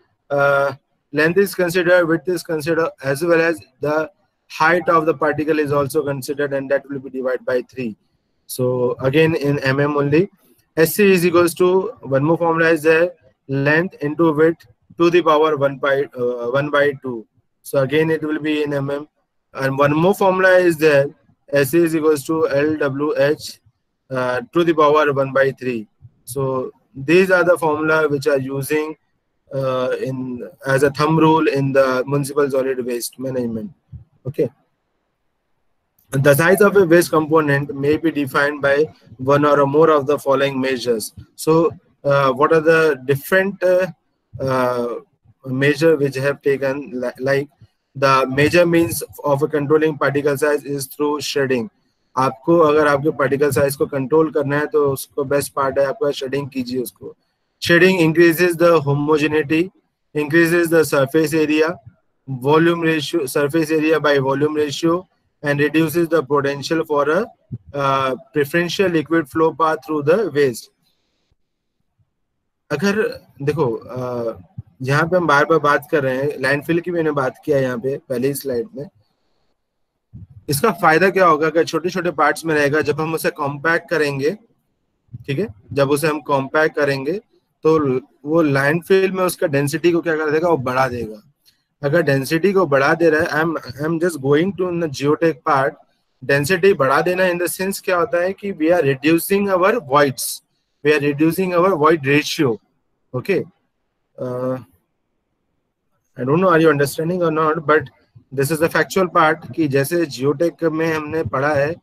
length is considered, width is considered, as well as the height of the particle is also considered, and that will be divided by 3. So again in mm only. SC is equals to, one more formula is there, length into width to the power 1 by 2. So again it will be in mm. And one more formula is there, SC is equals to LWH to the power 1 by 3. So these are the formula which are using as a thumb rule in the municipal solid waste management. Okay. The size of a waste component may be defined by one or more of the following measures. So what are the different measures which have taken? Like the major means of a controlling particle size is through shredding. आपको अगर आपके particle size को control करना है तो उसको best part है आपका शेडिंग कीजिए उसको. Shredding increases the homogeneity, increases the surface area, volume ratio, surface area by volume ratio, and reduces the potential for a preferential liquid flow path through the waste. अगर देखो यहाँ पे हम बार बार बात कर रहे हैं लैंडफिल की, मैंने बात किया यहाँ पे पहले ही स्लाइड में. इसका फायदा क्या होगा कि छोटे छोटे पार्ट्स में रहेगा, जब हम उसे कॉम्पैक्ट करेंगे, ठीक है, जब उसे हम कॉम्पैक्ट करेंगे तो वो लैंडफिल में उसका डेंसिटी को क्या कर देगा, वो बढ़ा देगा। अगर डेंसिटी को बढ़ा दे रहा है, I am just going to in the geotech part. Density बढ़ा देना इन द सेंस क्या होता है कि we are reducing our voids, we are reducing our void ratio. Okay, I don't know are you understanding और not, but this is the factual part कि जैसे geotech में हमने पढ़ा है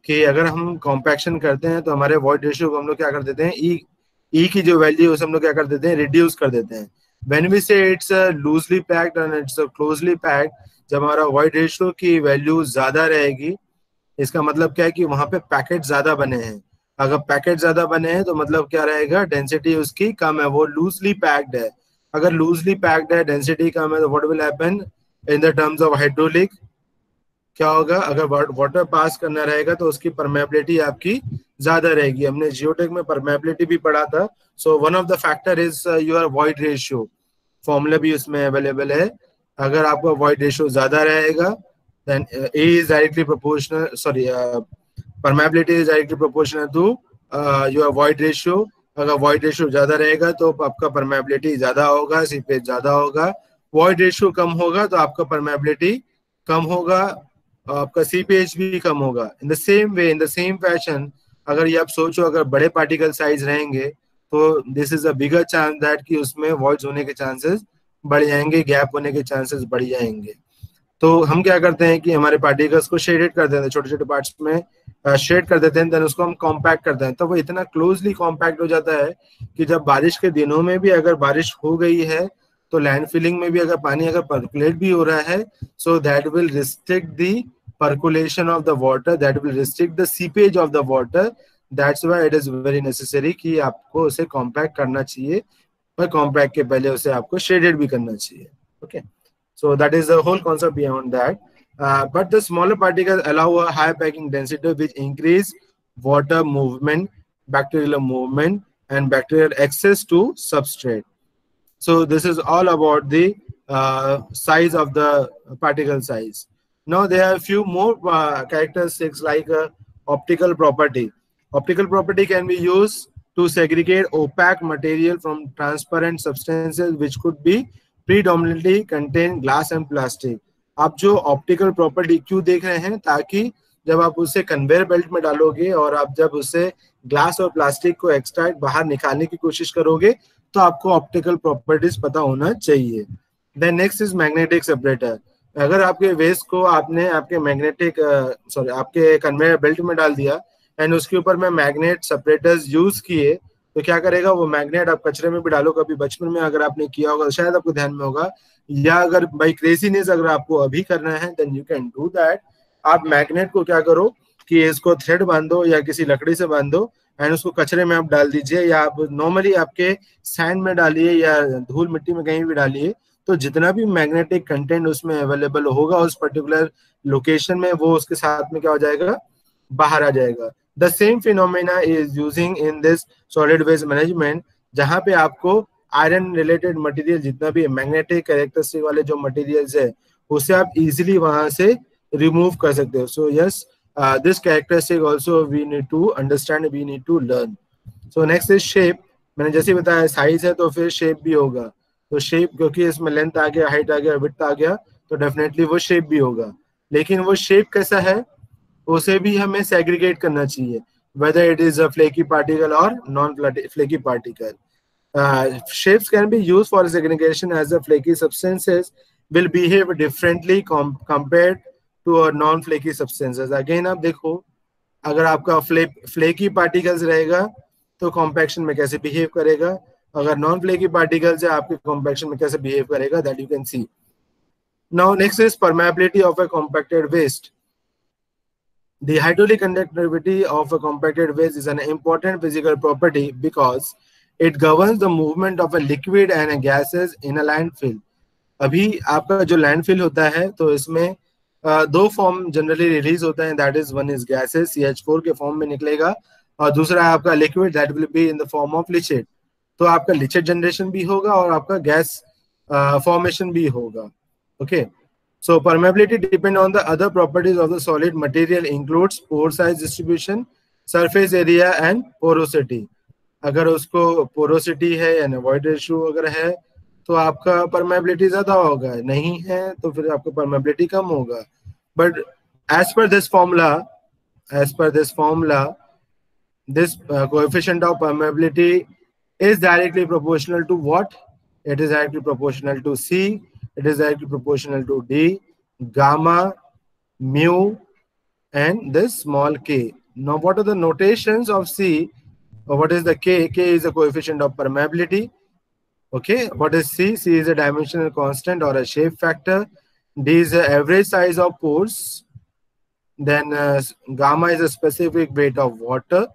कि अगर हम कॉम्पैक्शन करते हैं तो हमारे वॉइड रेशियो को हम लोग क्या कर देते हैं, ई की जो वैल्यू है उसे हम लोग क्या कर देते हैं, रिड्यूस कर देते हैं। व्हेन वी से it's loosely packed and it's closely packed, जब हमारा वॉइड रेशियो की वैल्यू ज्यादा रहेगी, इसका मतलब क्या है कि वहां पे पैकेट ज्यादा बने हैं। अगर पैकेट ज्यादा बने हैं तो मतलब क्या रहेगा, डेंसिटी उसकी कम है, वो लूजली पैक्ड है। अगर लूजली पैक्ड है, डेंसिटी कम है, तो what will happen in the terms of hydraulic, क्या होगा, अगर वाटर पास करना रहेगा तो उसकी परमेबिलिटी आपकी ज्यादा रहेगी। हमने जियोटेक में परमेबिलिटी भी पढ़ा था। So one of the factor is your void ratio, formula भी उसमें अवेलेबल है। अगर आपका वॉइड रेशियो ज्यादा रहेगा then a is directly proportional, sorry, permeability is directly proportional to your void ratio. अगर वॉइड रेशियो ज्यादा रहेगा तो आपका परमेबिलिटी ज्यादा होगा, सीपेज ज्यादा होगा। वॉइड रेशियो कम होगा तो आपका परमेबिलिटी कम होगा, आपका सीपेज भी कम होगा। इन the same way, in the same fashion, अगर ये आप सोचो अगर बड़े पार्टिकल साइज रहेंगे तो this is a bigger chance that कि उसमें वॉइड्स होने के चांसेस बढ़ जाएंगे, गैप होने के चांसेस बढ़ जाएंगे। तो हम क्या करते हैं कि हमारे पार्टिकल्स को शेडेड कर देते हैं, छोटे छोटे पार्ट्स में शेड कर देते हैं, देन उसको हम कॉम्पैक्ट करते हैं। तो वो इतना क्लोजली कॉम्पैक्ट हो जाता है कि जब बारिश के दिनों में भी अगर बारिश हो गई है तो लैंड फिलिंग में भी अगर पानी अगर पर्कुलेट भी हो रहा है, सो that will restrict the percolation of the water, that will restrict the seepage of the water. That's why it is very necessary कि आपको उसे कॉम्पैक्ट करना चाहिए, पर कॉम्पैक्ट के पहले उसे आपको शेडेड भी करना चाहिए। Okay, so that is the whole concept beyond that. But the smaller particles allow a high packing density which increase water movement, bacterial movement and bacterial access to substrate. So this is all about the size of the particle size. Now there are a few more characteristics like optical property. Optical property can be used to segregate opaque material from transparent substances which could be predominantly contain glass and plastic. आप जो optical property क्यों देख रहे हैं, ताकि जब आप उसे कन्वेयर बेल्ट में डालोगे और आप जब उसे ग्लास और प्लास्टिक को एक्सट्रैक्ट बाहर निकालने की कोशिश करोगे तो आपको ऑप्टिकल प्रॉपर्टीज पता होना चाहिए। Then next is magnetic separator. अगर आपके वेस्ट को आपने आपके मैग्नेटिक आपके कन्वेयर बेल्ट में डाल दिया एंड उसके ऊपर में मैग्नेट सेपरेटर्स यूज किए, तो क्या करेगा वो मैग्नेट, आप कचरे में भी डालो, कभी बचपन में अगर आपने किया होगा शायद आपको ध्यान में होगा, या अगर बाई क्रेजीनेस अगर आपको अभी करना है then you can do that. आप मैग्नेट को क्या करो कि इसको थ्रेड बांधो या किसी लकड़ी से बांधो एंड उसको कचरे में आप डाल दीजिए, या आप नॉर्मली आपके सैंड में डालिए या धूल मिट्टी में कहीं भी डालिए, तो जितना भी मैग्नेटिक कंटेंट उसमें अवेलेबल होगा उस पर्टिकुलर लोकेशन में, वो उसके साथ में क्या हो जाएगा, बाहर आ जाएगा। The same phenomena is using in this solid waste management, जहां पे आपको आयरन रिलेटेड मटेरियल जितना भी मैग्नेटिक कैरेक्टरिस्टिक वाले जो मटेरियल्स है उसे आप इजीली वहां से रिमूव कर सकते हो। So yes, this characteristic also we need to understand, we need to learn. So next is shape. मैंने जैसे बताया साइज है तो फिर शेप भी होगा, तो शेप क्योंकि इसमें लेंथ आ गया, हाइट आ गया, विड्थ आ गया, तो डेफिनेटली वो शेप भी होगा। लेकिन वो शेप कैसा है उसे भी हमें सेग्रीगेट करना चाहिए, whether it is a flaky particle or non-flaky particle. Shapes can be used for segregation as the flaky substances will behave differently compared to a non-flaky substances. Again आप देखो, अगर आपका फ्लेकी पार्टिकल्स रहेगा तो compaction में कैसे behave करेगा, अगर नॉन फ्लेकी पार्टिकल्स है आपके कॉम्पैक्शन में कैसे बिहेव करेगा, that you can see. Now next is permeability of a compacted waste. The hydraulic conductivity of a compacted waste is an important physical property because it governs the movement of a liquid and a gases in a landfill. अभी आपका जो landfill होता है तो इसमें दो form generally release होता है, that is one is gases CH4 के फॉर्म में निकलेगा और दूसरा है आपका liquid, that will be in the form of leachate. तो आपका लिचेट जनरेशन भी होगा और आपका गैस फॉर्मेशन भी होगा। Okay, So permeability depend on the other properties of the solid material includes pore size distribution, surface area and porosity. अगर उसको पोरोसिटी है या वॉइड रेशियो अगर है तो आपका परमेबिलिटी ज्यादा होगा, नहीं है तो फिर आपका परमेबिलिटी कम होगा. But as per this formula this coefficient of permeability is directly proportional to what? It is directly proportional to C, it is directly proportional to D, gamma, mu, and this small k. Now, what are the notations of C? Or what is the K? K is the coefficient of permeability. Okay, what is C? C is a dimensional constant or a shape factor. D is the average size of pores. Then gamma is a specific weight of water.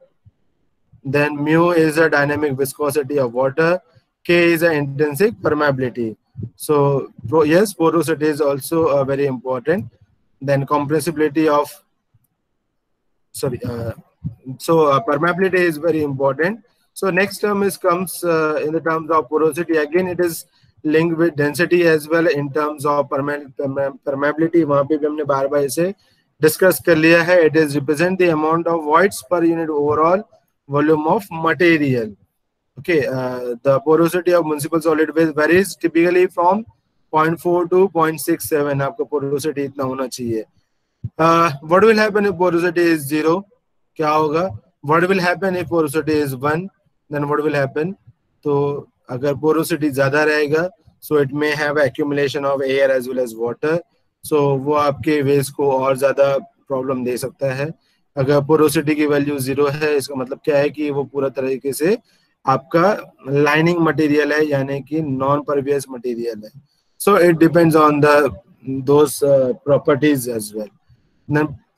Then mu is the dynamic viscosity of water. K is the intrinsic permeability. So yes, porosity is also very important. Then compressibility of permeability is very important. So next term comes in the terms of porosity. Again, it is linked with density as well in terms of permeability. वहाँ पे भी हमने बार-बार इसे discuss कर लिया है. It is represent the amount of voids per unit overall volume of material. Okay, the porosity of municipal solid waste varies typically from 0.4 to 0.67. आपका porosity इतना होना चाहिए. What will happen if porosity is 0? क्या होगा? What will happen if porosity is 1? Then what will happen? तो अगर porosity ज़्यादा रहेगा, so it may have accumulation of air as well as water. So वो आपके waste को और ज़्यादा problem दे सकता है. अगर पोरोसिटी की वैल्यू 0 है, इसका मतलब क्या है कि वो पूरा तरीके से आपका लाइनिंग मटेरियल है, यानी कि नॉन परवियस मटेरियल है. So it depends on the those properties as well.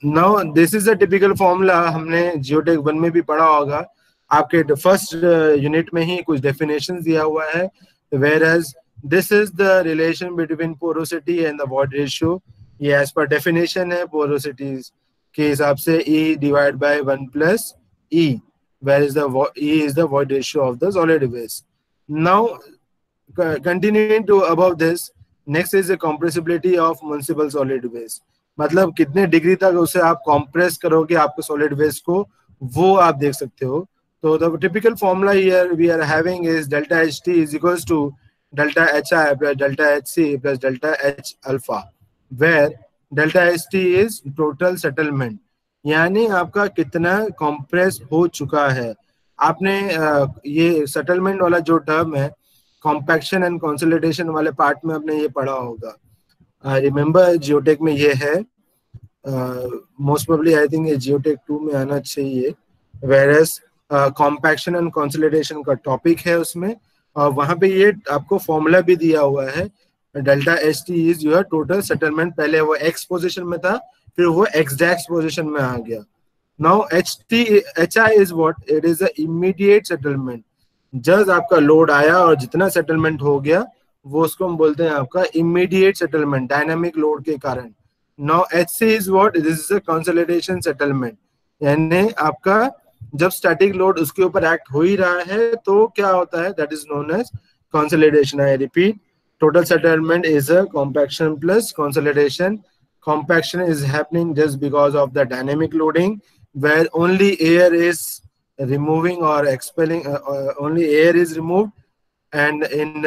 Now this is a typical formula. हमने जियोटेक 1 में भी पढ़ा होगा. आपके फर्स्ट यूनिट में ही कुछ डेफिनेशन दिया हुआ है. Whereas this is the relation between porosity and the void ratio. ये एज पर डेफिनेशन है पोरोसिटीज के हिसाब से E divided by 1 plus E, where is the E is the void ratio of the solid waste. Now, continuing to above this, next is the compressibility of municipal solid waste. मतलब कितने degree तक उसे आप compress करोगे आपके solid waste को, वो आप देख सकते हो. तो the typical formula here we are having is delta HT is equals to delta HI plus delta HC plus delta H alpha, where delta H T is total settlement, यानी आपका कितना कंप्रेस हो चुका है. आपने ये सेटलमेंट वाला जो टर्म है कॉम्पैक्शन एंड कंसोलिडेशन वाले पार्ट में आपने ये पढ़ा होगा. रिमेंबर जियोटेक में ये है, मोस्ट प्रोबेबली आई थिंक ये जियोटेक 2 में आना चाहिए. वेयरएज कॉम्पैक्शन एंड कंसोलिडेशन का टॉपिक है उसमें, और वहां पे ये आपको फॉर्मूला भी दिया हुआ है. Delta H T is your total settlement. पहले वो एक्स पोजिशन में था, फिर वो एक्स डैश पोजिशन में आ गया. Now H I is what? It is a immediate settlement. जब आपका लोड आया और जितना सेटलमेंट हो गया वो उसको हम बोलते हैं आपका इमीडिएट सेटलमेंट, डायनामिक लोड के कारण. Now H C is what? This is a consolidation settlement, यानी आपका जब स्टैटिक लोड उसके ऊपर एक्ट हो ही रहा है तो क्या होता है, that is known as consolidation. I repeat, total settlement is a compaction plus consolidation. Compaction is happening just because of the dynamic loading, where only air is removing or expelling, only air is removed, and in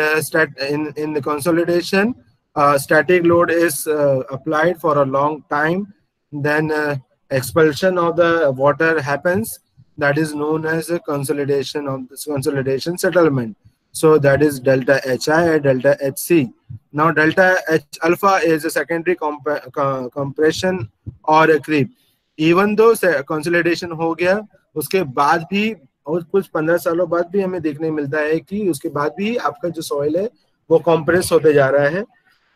the consolidation, static load is applied for a long time. Then expulsion of the water happens. That is known as a consolidation of this consolidation settlement. So that is delta HI and delta HC. Now delta H alpha is a secondary compression or a creep. Even though consolidation हो गया, उसके बाद भी और कुछ 15 सालों बाद भी हमें देखने मिलता है कि उसके बाद भी आपका जो सॉइल है वो compress होते जा रहा है.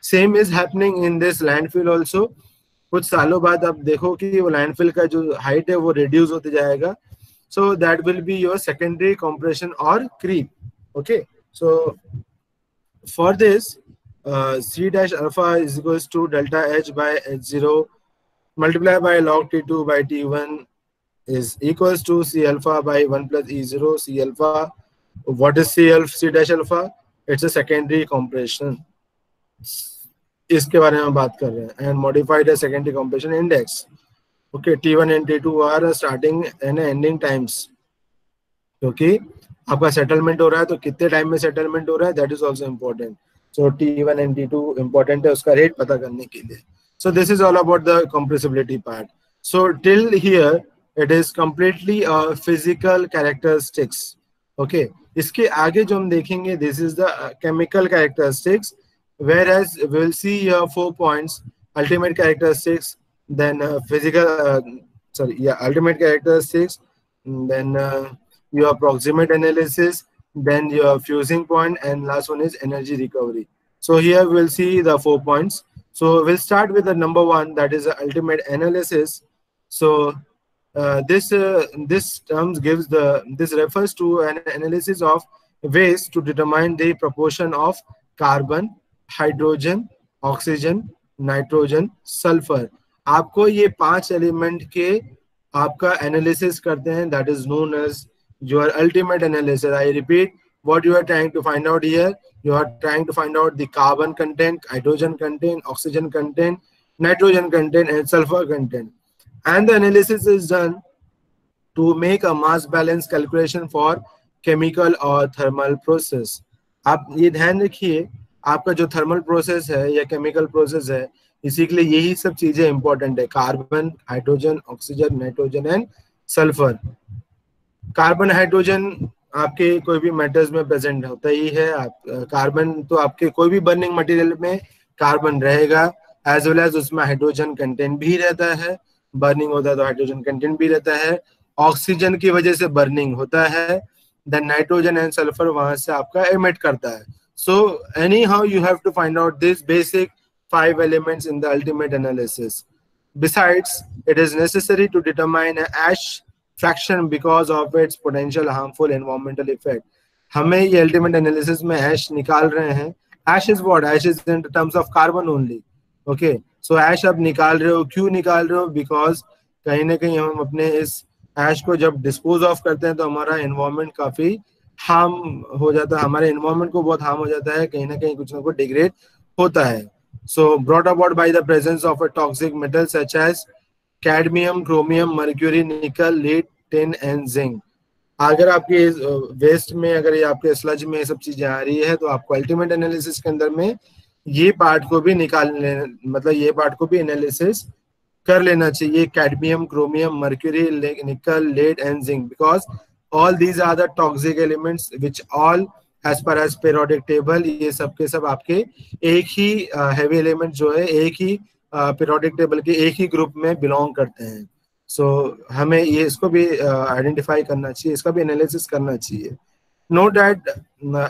Same is happening in this landfill also. कुछ सालों बाद आप देखो कि वो landfill का जो height है वो reduce होते जाएगा. So that will be your secondary compression or creep. Okay, so for this C dash alpha is equals to delta H by H0 multiplied by log T2 by T1 is equals to C alpha by 1 plus E0 C alpha. What is C dash alpha? It's a secondary compression. इसके बारे में बात कर रहे हैं। And modified secondary compression index, okay, T1 and T2 are starting and ending times, क्योंकि आपका settlement हो रहा है तो कितने टाइम में सेटलमेंट हो रहा है, that is also important. So T1 and T2 important है उसका रेट पता करने के लिए। So this is all about the compressibility part. So till here it is completely physical characteristics, okay. इसके आगे जो हम देखेंगे, this is the chemical characteristics, whereas we will see here 4 points: ultimate characteristics, then ultimate characteristics, then your proximate analysis, then your fusing point, and last one is energy recovery. So here we'll see the 4 points. So we'll start with the number 1, that is the ultimate analysis. So this terms gives this refers to an analysis of waste to determine the proportion of carbon, hydrogen, oxygen, nitrogen, sulphur. आपको ये 5 element के आपका analysis करते हैं, that is known as your ultimate analysis. I repeat, what you are trying to find out here, you are trying to find out the carbon content, hydrogen content, oxygen content, nitrogen content, and sulfur content. And the analysis is done to make a mass balance calculation for chemical or thermal process. आप ये ध्यान रखिए, आपका जो thermal process है या chemical process है, इसी के लिए यही सब चीजें इंपॉर्टेंट है: carbon, hydrogen, oxygen, nitrogen and sulphur. Carbon, hydrogen आपके कोई भी मेटल्स में प्रेजेंट होता ही है। आप कार्बन तो आपके कोई भी बर्निंग मटेरियल में कार्बन रहेगा, एज वेल एज उसमें हाइड्रोजन कंटेंट भी रहता है। बर्निंग होता है तो हाइड्रोजन कंटेंट भी रहता है। ऑक्सीजन की वजह से बर्निंग होता है, देन नाइट्रोजन एंड सल्फर वहां से आपका एमिट करता है। So anyhow you have to find out these basic 5 elements in the ultimate analysis. Besides, it is necessary to determine an ash fraction because of its potential harmful environmental effect. हमें ये ultimate analysis में ash निकाल रहे हैं। Ash is what? Ash is in terms of carbon only. Okay, so ash आप निकाल रहे हो, क्यों निकाल रहे हो? Because कहीं ना कहीं हम अपने इस ash को जब dispose of करते हैं तो हमारा environment काफी हार्म हो जाता है, हमारे एनवायरनमेंट को बहुत हार्म हो जाता है, कहीं ना कहीं कुछ ना कुछ डिग्रेड होता है। So brought about by the presence of a toxic metal such as cadmium, chromium, mercury, nickel, lead, tin and zinc. अगर आपके वेस्ट में, अगर ये आपके स्लज में ये सब चीजें आ रही है, तो आपको अल्टीमेट एनालिसिस के अंदर में ये पार्ट को भी निकाल लेना, मतलब ये पार्ट को भी एनालिसिस कर लेना चाहिए: cadmium, chromium, mercury, nickel, lead and zinc, because all these are the toxic elements which all as per as periodic table, ये सब के सब आपके एक ही heavy element जो है एक ही periodic table के एक ही ग्रुप में बिलोंग करते हैं। so हमें ये इसको भी आइडेंटिफाई करना चाहिए, इसका भी एनालिसिस करना चाहिए। note that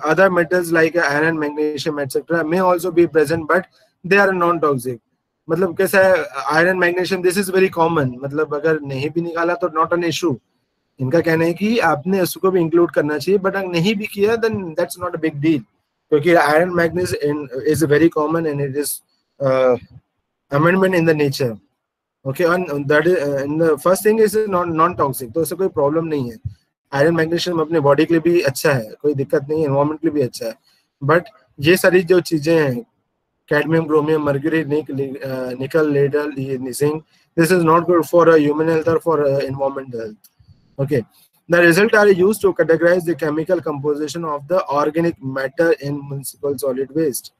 other metals like iron, magnesium etc may also be present but they are non toxic। मतलब कैसा है, iron, magnesium, this is very common, मतलब अगर नहीं भी निकाला तो नॉट एन इशू। इनका कहना है कि आपने उसको भी इंक्लूड करना चाहिए, बट अगर नहीं भी किया then that's not a big deal, क्योंकि iron, manganese is very common and it is amendment in the nature. Okay, and that is the first thing is non toxic, तो इससे कोई प्रॉब्लम नहीं है। आयरन, मैग्नीशियम अपने body के लिए भी अच्छा है, कोई दिक्कत नहीं है, एनवायरनमेंट के लिए भी अच्छा है। बट ये सारी जो चीजें हैं, cadmium, chromium, mercury, nickel, lead, zinc, this is not good for human health और for environmental health. Okay, the result are used to categorize the chemical composition of the organic matter in municipal solid waste,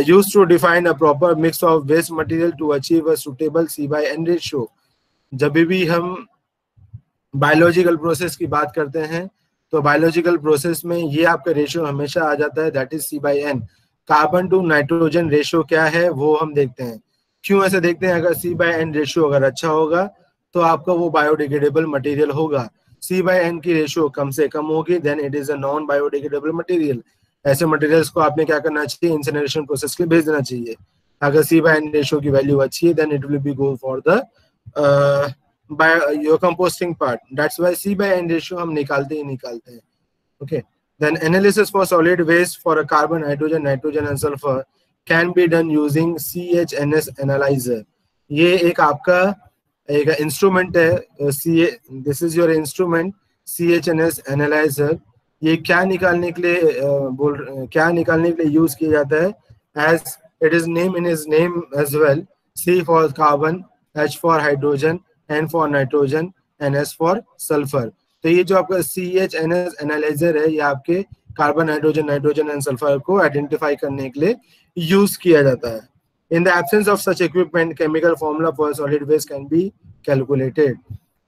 used to define a proper mix of waste material to achieve a suitable C/N ratio। जब भी हम biological process की बात करते हैं तो biological process में ये आपका रेशियो हमेशा आ जाता है, that is C/N। Carbon to nitrogen ratio क्या है वो हम देखते हैं। क्यों ऐसे देखते हैं? अगर C/N रेशियो अगर अच्छा होगा तो आपका वो बायोडिग्रेडेबल मटेरियल होगा। C/N की रेशियो कम से कम होगी, then it is a non biodegradable material. ऐसे मटेरियल्स को आपने क्या करना चाहिए? इंसिनरेशन प्रोसेस के लिए भेज देना चाहिए। अगर C/N रेशियो की वैल्यू अच्छी है then it will be go for the your composting part. That's why C/N ratio हम निकालते ही निकालते हैं। Okay, then analysis for solid waste for a carbon, hydrogen, nitrogen and sulphur can be done using CHNS analyser. ये एक आपका एक instrument है, this is your instrument CHNS analyser. ये क्या निकालने के लिए यूज किया जाता है? As It is name in his name as well. C for carbon, H for hydrogen, N for nitrogen, and S for sulfur. तो ये जो आपका CHNS एनालाइजर है, ये आपके carbon, hydrogen, nitrogen and sulphur को आइडेंटिफाई करने के लिए यूज किया जाता है. In the absence of such equipment, chemical formula for solid waste can be calculated.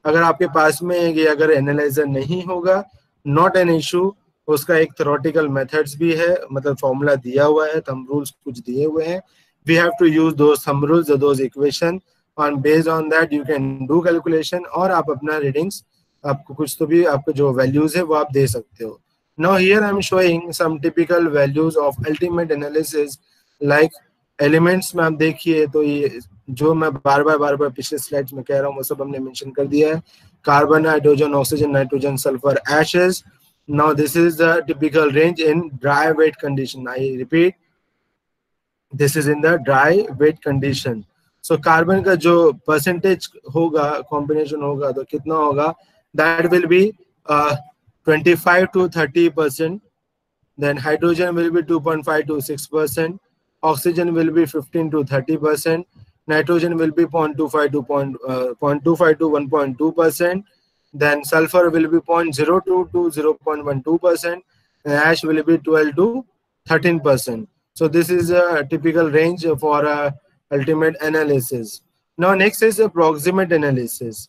अगर आपके पास में ये अगर एनालाइजर नहीं होगा, not an issue. उसका एक theoretical methods भी है, मतलब फॉर्मूला दिया हुआ है, thumb rules कुछ दिए हुए हैं. We have to use those thumb rules, those equation, and based on that you can do calculation. और आप अपना readings, आपको कुछ तो भी आपके जो values है वो आप दे सकते हो. Now here I am showing some typical values of ultimate analysis, like elements में आप देखिए तो ये जो मैं बार बार पिछले स्लाइड्स में कह रहा हूँ वो सब हमने मेंशन कर दिया है. Carbon, hydrogen, oxygen, nitrogen, sulphur, ashes. Now this is the typical range in dry wait condition. I repeat, this is in the dry wait condition. So carbon का जो परसेंटेज होगा, कॉम्बिनेशन होगा, तो कितना होगा? That will B 25 to 30%. Then hydrogen will be 2.5 to 6%. Oxygen will be 15 to 30%. Nitrogen will be 0.25 to 1.2%. Then sulfur will be 0.02 to 0.12%. And ash will be 12 to 13%. So this is a typical range for ultimate analysis. Now next is a proximate analysis.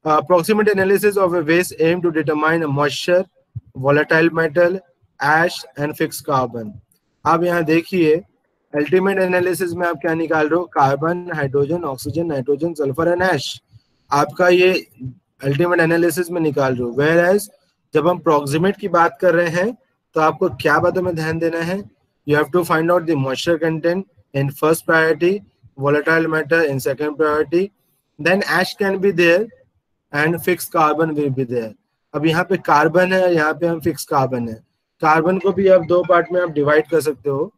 Proximate analysis of a waste aim to determine a moisture, volatile metal, ash and fixed carbon. आप यहाँ देखिए ultimate analysis में आप क्या निकाल रहे हो? Carbon, hydrogen, oxygen, nitrogen, sulphur and ash. आपका ये अल्टीमेट एनालिसिस में निकाल रहे हो. वेयर एज जब हम प्रॉक्सिमेट की बात कर रहे हैं तो आपको क्या बातों में ध्यान देना है? You have to find out the moisture content in first priority, volatile matter in second priority, then ash can be there and fix carbon will be there. अब यहाँ पे कार्बन है, यहाँ पे हम फिक्स कार्बन है. कार्बन को भी आप दो पार्ट में आप डिवाइड कर सकते हो.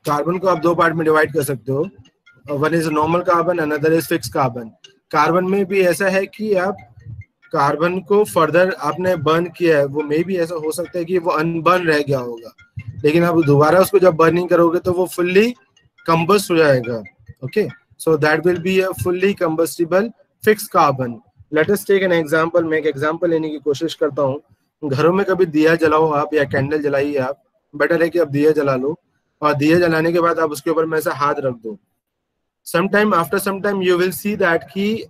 कार्बन को आप दो पार्ट में डिवाइड कर सकते हो. One is normal carbon, another is fix carbon. Carbon में भी ऐसा है कि आप कार्बन को फर्दर आपने बर्न किया है, वो मे भी ऐसा हो सकता है कि वो अनबर्न रह गया होगा, लेकिन आप दोबारा उसको जब बर्निंग करोगे तो वो फुल्ली कंबस्ट हो जाएगा. Okay, so that will be a fully combustible fix carbon. Let us take an example. मैं एक एग्जांपल लेने की कोशिश करता हूँ. घरों में कभी दिया जलाओ आप या कैंडल जलाइए आप, बेटर है कि आप दिया जला लो और दिया जलाने के बाद आप उसके ऊपर में ऐसा हाथ रख दो. Sometime after sometime you will see that कि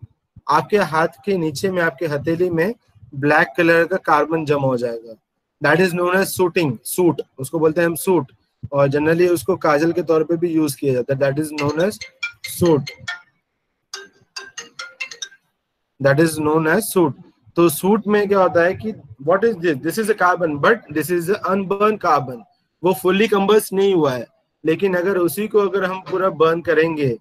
आपके हाथ के नीचे में, आपके हथेली में ब्लैक कलर का कार्बन जमा हो जाएगा. That is known as sooting. Soot उसको बोलते हैं हम, सूट. और जनरली उसको काजल के तौर पे भी यूज किया जाता है. That is known as soot. That is known as soot. तो सूट में क्या होता है कि what is this? This is a carbon, but this is unburn carbon. वो फुल्ली कंबस्ट नहीं हुआ है, लेकिन अगर उसी को अगर हम पूरा बर्न करेंगे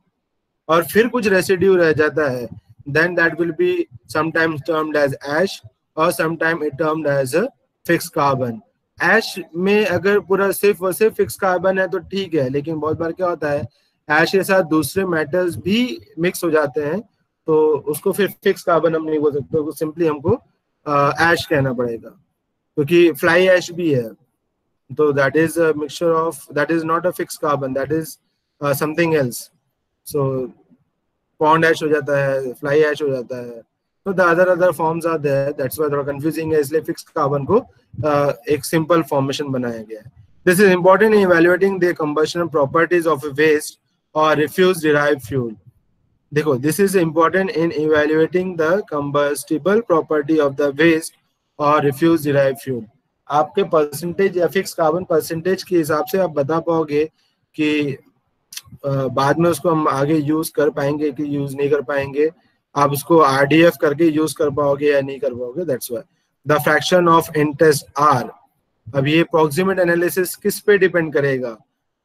और फिर कुछ रेसिड्यू रह जाता है, then that will be sometimes termed as ash or sometimes it termed as a fixed carbon. ash में अगर पूरा सिर्फ और सिर्फ फिक्स कार्बन है तो ठीक है, लेकिन बहुत बार क्या होता है ash के साथ दूसरे मेटल्स भी मिक्स हो जाते हैं, तो उसको फिर फिक्स कार्बन हम नहीं बोल सकते, तो सिंपली हमको ash कहना पड़ेगा, क्योंकि फ्लाई एश भी है. तो that is a mixture of, that is not a fixed carbon, that is something else. So pond ash हो जाता है, fly ash हो जाता है. So the other forms are there. That's why थोड़ा confusing है, इसलिए fixed carbon को एक simple formation बनाया गया है. This is important in evaluating the combustion properties of a waste or refuse derived fuel. देखो, this is important in evaluating the combustible property of the waste or refuse derived fuel. आपके percentage या fix carbon percentage के हिसाब से आप बता पाओगे कि बाद में उसको हम आगे यूज कर पाएंगे कि यूज नहीं कर पाएंगे. आप उसको आरडीएफ करके यूज कर पाओगे या नहीं कर पाओगे. That's why the fraction of interest are. अब ये प्रॉक्सिमेट एनालिसिस किस पे डिपेंड करेगा?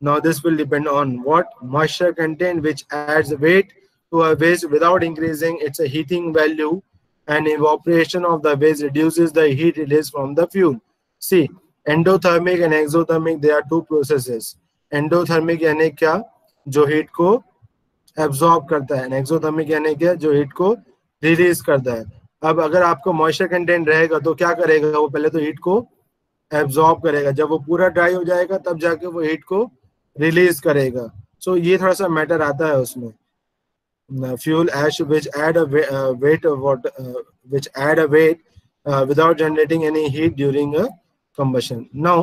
Now this will depend on what moisture content which adds weight to a waste without increasing its heating value, and evaporation of the waste reduces the heat release from the fuel. See, endothermic and exothermic, they are two processes. Endothermic यानी क्या? जो heat को absorb करता है. Exothermic यानी क्या? जो heat को रिलीज करता है. अब अगर आपको मॉइस्चर कंटेंट रहेगा तो क्या करेगा वो? पहले तो हीट को एब्जॉर्ब करेगा, जब वो पूरा ड्राई हो जाएगा तब जाके वो हीट को रिलीज करेगा। सो ये थोड़ा सा मैटर आता है उसमें। Fuel ash which add a weight of what which add a weight without generating any heat during a combustion. Now,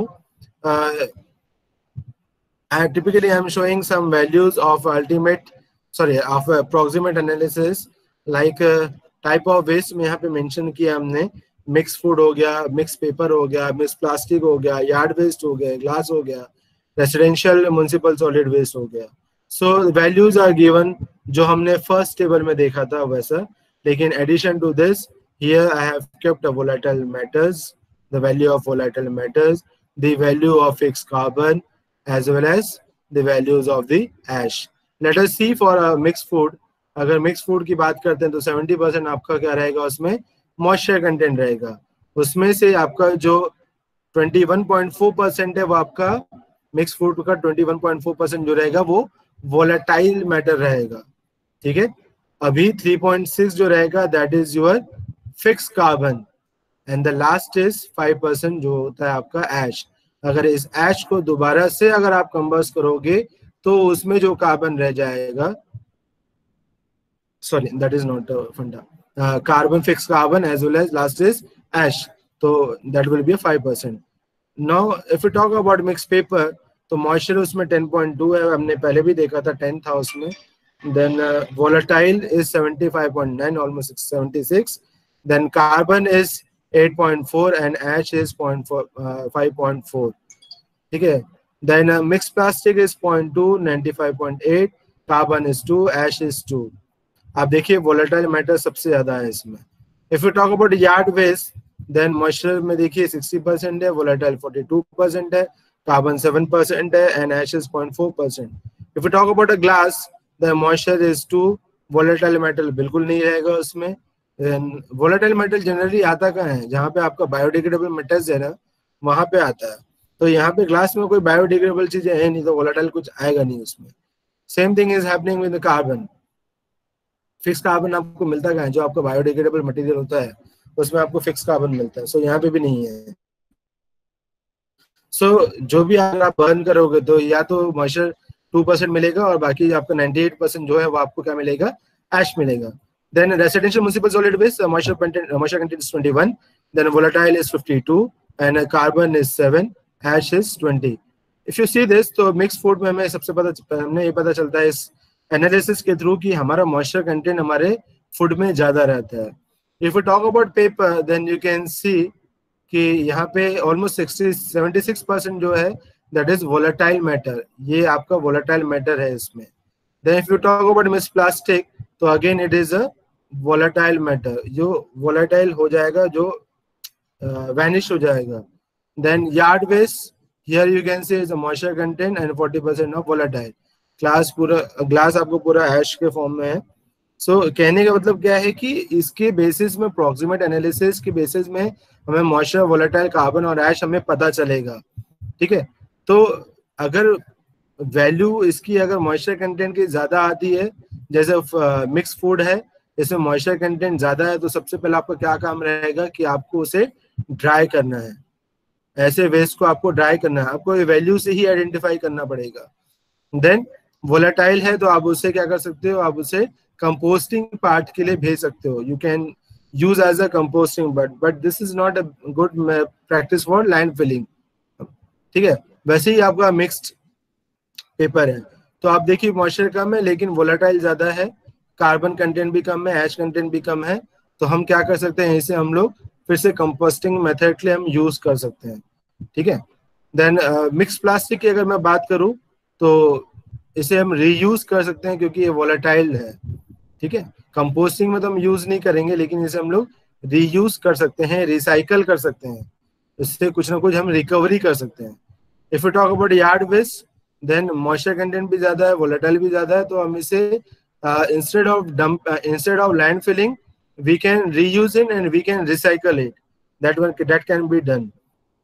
typically I'm showing some values of of approximate analysis, like type of waste में यहाँ पे mention किया हमने, mix food हो गया, mix paper हो गया, mix plastic हो गया, यार्ड वेस्ट हो गया, ग्लास हो गया, रेसिडेंशियल म्युनिसिपल सॉलिड वेस्ट हो गया। सो वैल्यूज आर गिवन जो हमने फर्स्ट टेबल में देखा था वैसा, लेकिन addition to this here I have kept volatile matters, the value of volatile matters, the value of fixed carbon as well as the values of the ash. Let us see for a mixed food. अगर mix food की बात करते हैं तो 70% आपका क्या रहेगा, उसमें मॉइस्चर कंटेंट रहेगा। उसमें से आपका जो 21.4% है वो आपका मिक्स फूड का 21.4% जो रहेगा वो वोलेटाइल मैटर रहेगा। ठीक है, अभी 3.6 जो रहेगा that is your fix carbon, and the last is 5% जो होता है आपका एश। अगर इस एश को दोबारा से अगर आप कंबस्ट करोगे तो उसमें जो कार्बन रह जाएगा, sorry that is not funda, carbon fixed carbon as well as last is ash, so that will be a 5%. now if we talk about mixed paper तो moisture उसमें 10.2 है, हमने पहले भी देखा था 10 था उसमें। then volatile is 75.9 almost 76, then carbon is 8.4 and ash is 5.4। ठीक है, then mixed plastic is 0.2, 95.8, carbon is 2, ash is 2। आप देखिए वोलेटाइल मैटर सबसे ज्यादा है इसमें। If you talk about yard waste then moisture में देखिए 60% है, वोलेटाइल 42% है, कार्बन 7% है and ash is 0.4%। If you talk about a glass the moisture is 2, volatile metal बिल्कुल नहीं रहेगा उसमें। वोलेटाइल मेटल जनरली आता कहाँ है, जहाँ पे आपका बायोडिग्रेडेबल मेटल्स है ना वहां पे आता है। तो यहाँ पे ग्लास में कोई बायोडिग्रेडेबल चीजें है नहीं तो वोलेटाइल कुछ आएगा नहीं उसमें। Same thing is happening with carbon. Fix carbon आपको मिलता कहाँ है, जो आपका बायोडिग्रेडेबल मटेरियल होता है उसमें आपको फिक्स कार्बन मिलता है। सो यहाँ पे भी नहीं है। सो जो भी अगर आप बर्न करोगे तो या तो मॉइस्चर 2% मिलेगा और बाकी आपका 98% जो है वो आपको क्या मिलेगा, एश मिलेगा। Then residential municipal solid waste moisture content is 21, then volatile is 52 and carbon is 7, ash is 20। If you see this तो मिक्स फूड में हमें सबसे हमें ये पता चलता है इस एनालिसिस के थ्रू कि हमारा मॉइस्चर कंटेंट हमारे फूड में ज्यादा रहता है। If you talk about paper then you can see कि यहाँ पे ऑलमोस्ट 76% जो है दैट इज वोलेटाइल मैटर, ये आपका वोलेटाइल मैटर है इसमें। Then if you talk about mix plastic तो again it is a volatile matter, जो वोलेटाइल हो जाएगा, जो वैनिश हो जाएगा। Then yard waste here you can see is a moisture content and 40% of volatile. Glass आपको पूरा ऐश के फॉर्म में है। सो कहने का मतलब क्या है कि इसके बेसिस में प्रॉक्सिमेट एनालिसिस के बेसिस में हमें मॉइस्चर, वोलेटाइल, कार्बन और ऐश हमें पता चलेगा। ठीक है, तो अगर वैल्यू इसकी अगर मॉइस्चर कंटेंट की ज्यादा आती है, जैसे मिक्स फूड है इसमें मॉइस्चर कंटेंट ज्यादा है, तो सबसे पहले आपका क्या काम रहेगा कि आपको उसे ड्राई करना है। ऐसे वेस्ट को आपको ड्राई करना है, आपको वैल्यू से ही आइडेंटिफाई करना पड़ेगा। देन वोलेटाइल है तो आप उससे क्या कर सकते हो, आप उसे कंपोस्टिंग पार्ट के लिए भेज सकते हो। You can use as a composting, but this is not a good practice for land filling. ठीक है, वैसे ही आपका मिक्स्ड पेपर है तो आप देखिए मॉइस्चर कम है लेकिन वोलेटाइल ज्यादा है, कार्बन कंटेंट भी कम है, ऐश कंटेंट भी कम है। तो हम क्या कर सकते हैं, इसे हम लोग फिर से कंपोस्टिंग मेथड के लिए हम यूज कर सकते हैं। ठीक है, देन मिक्स प्लास्टिक की अगर मैं बात करूं तो इसे हम रीयूज कर सकते हैं क्योंकि ये वोलेटाइल है। ठीक है, कंपोस्टिंग में तो हम यूज नहीं करेंगे लेकिन इसे हम लोग रीयूज कर सकते हैं, रिसाइकल कर सकते हैं, इससे कुछ ना कुछ हम रिकवरी कर सकते हैं। If you talk about yard waste then moisture content भी ज्यादा है, वोलेटाइल भी ज्यादा है, तो हम इसे instead of land filling we can reuse in and we can recycle it, that can be done.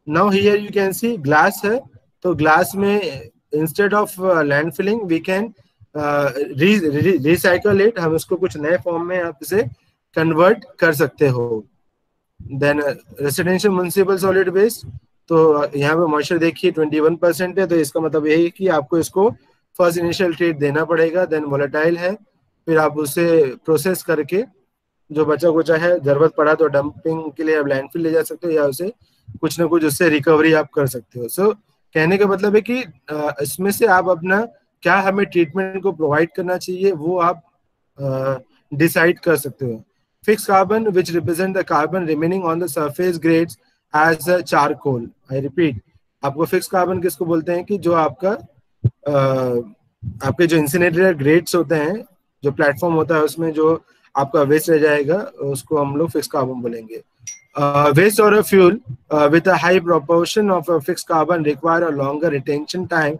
Now here you can see glass है, तो ग्लास में instead of land filling we can recycle it, हम इसको कुछ नए form में आप इसे कन्वर्ट कर सकते हो। Then residential municipal solid waste, तो यहाँ पे मॉइस्चर देखिए 21% है, तो इसका मतलब यही है कि आपको इसको फर्स्ट इनिशियल ट्रीट देना पड़ेगा, देन वोलेटाइल है, फिर आप उसे प्रोसेस करके जो बचा कुचा है, जरूरत पड़ा तो डंपिंग के लिए आप लैंडफिल ले जा सकते हो, या उसे कुछ ना कुछ उससे रिकवरी आप कर सकते हो। सो कहने का मतलब है कि इसमें से आप अपना क्या हमें ट्रीटमेंट को प्रोवाइड करना चाहिए वो आप डिसाइड कर सकते हो। Fix carbon which represent the carbon remaining on the surface grades as a charcoal. I repeat, आपको फिक्स कार्बन किसको बोलते हैं कि जो आपका आपके जो इंसिनेटर ग्रेड्स होते हैं, जो प्लेटफॉर्म होता है उसमें जो आपका वेस्ट रह जाएगा उसको हम लोग फिक्स कार्बन बोलेंगे। Waste or a fuel with a high proportion of a fixed carbon require a longer retention time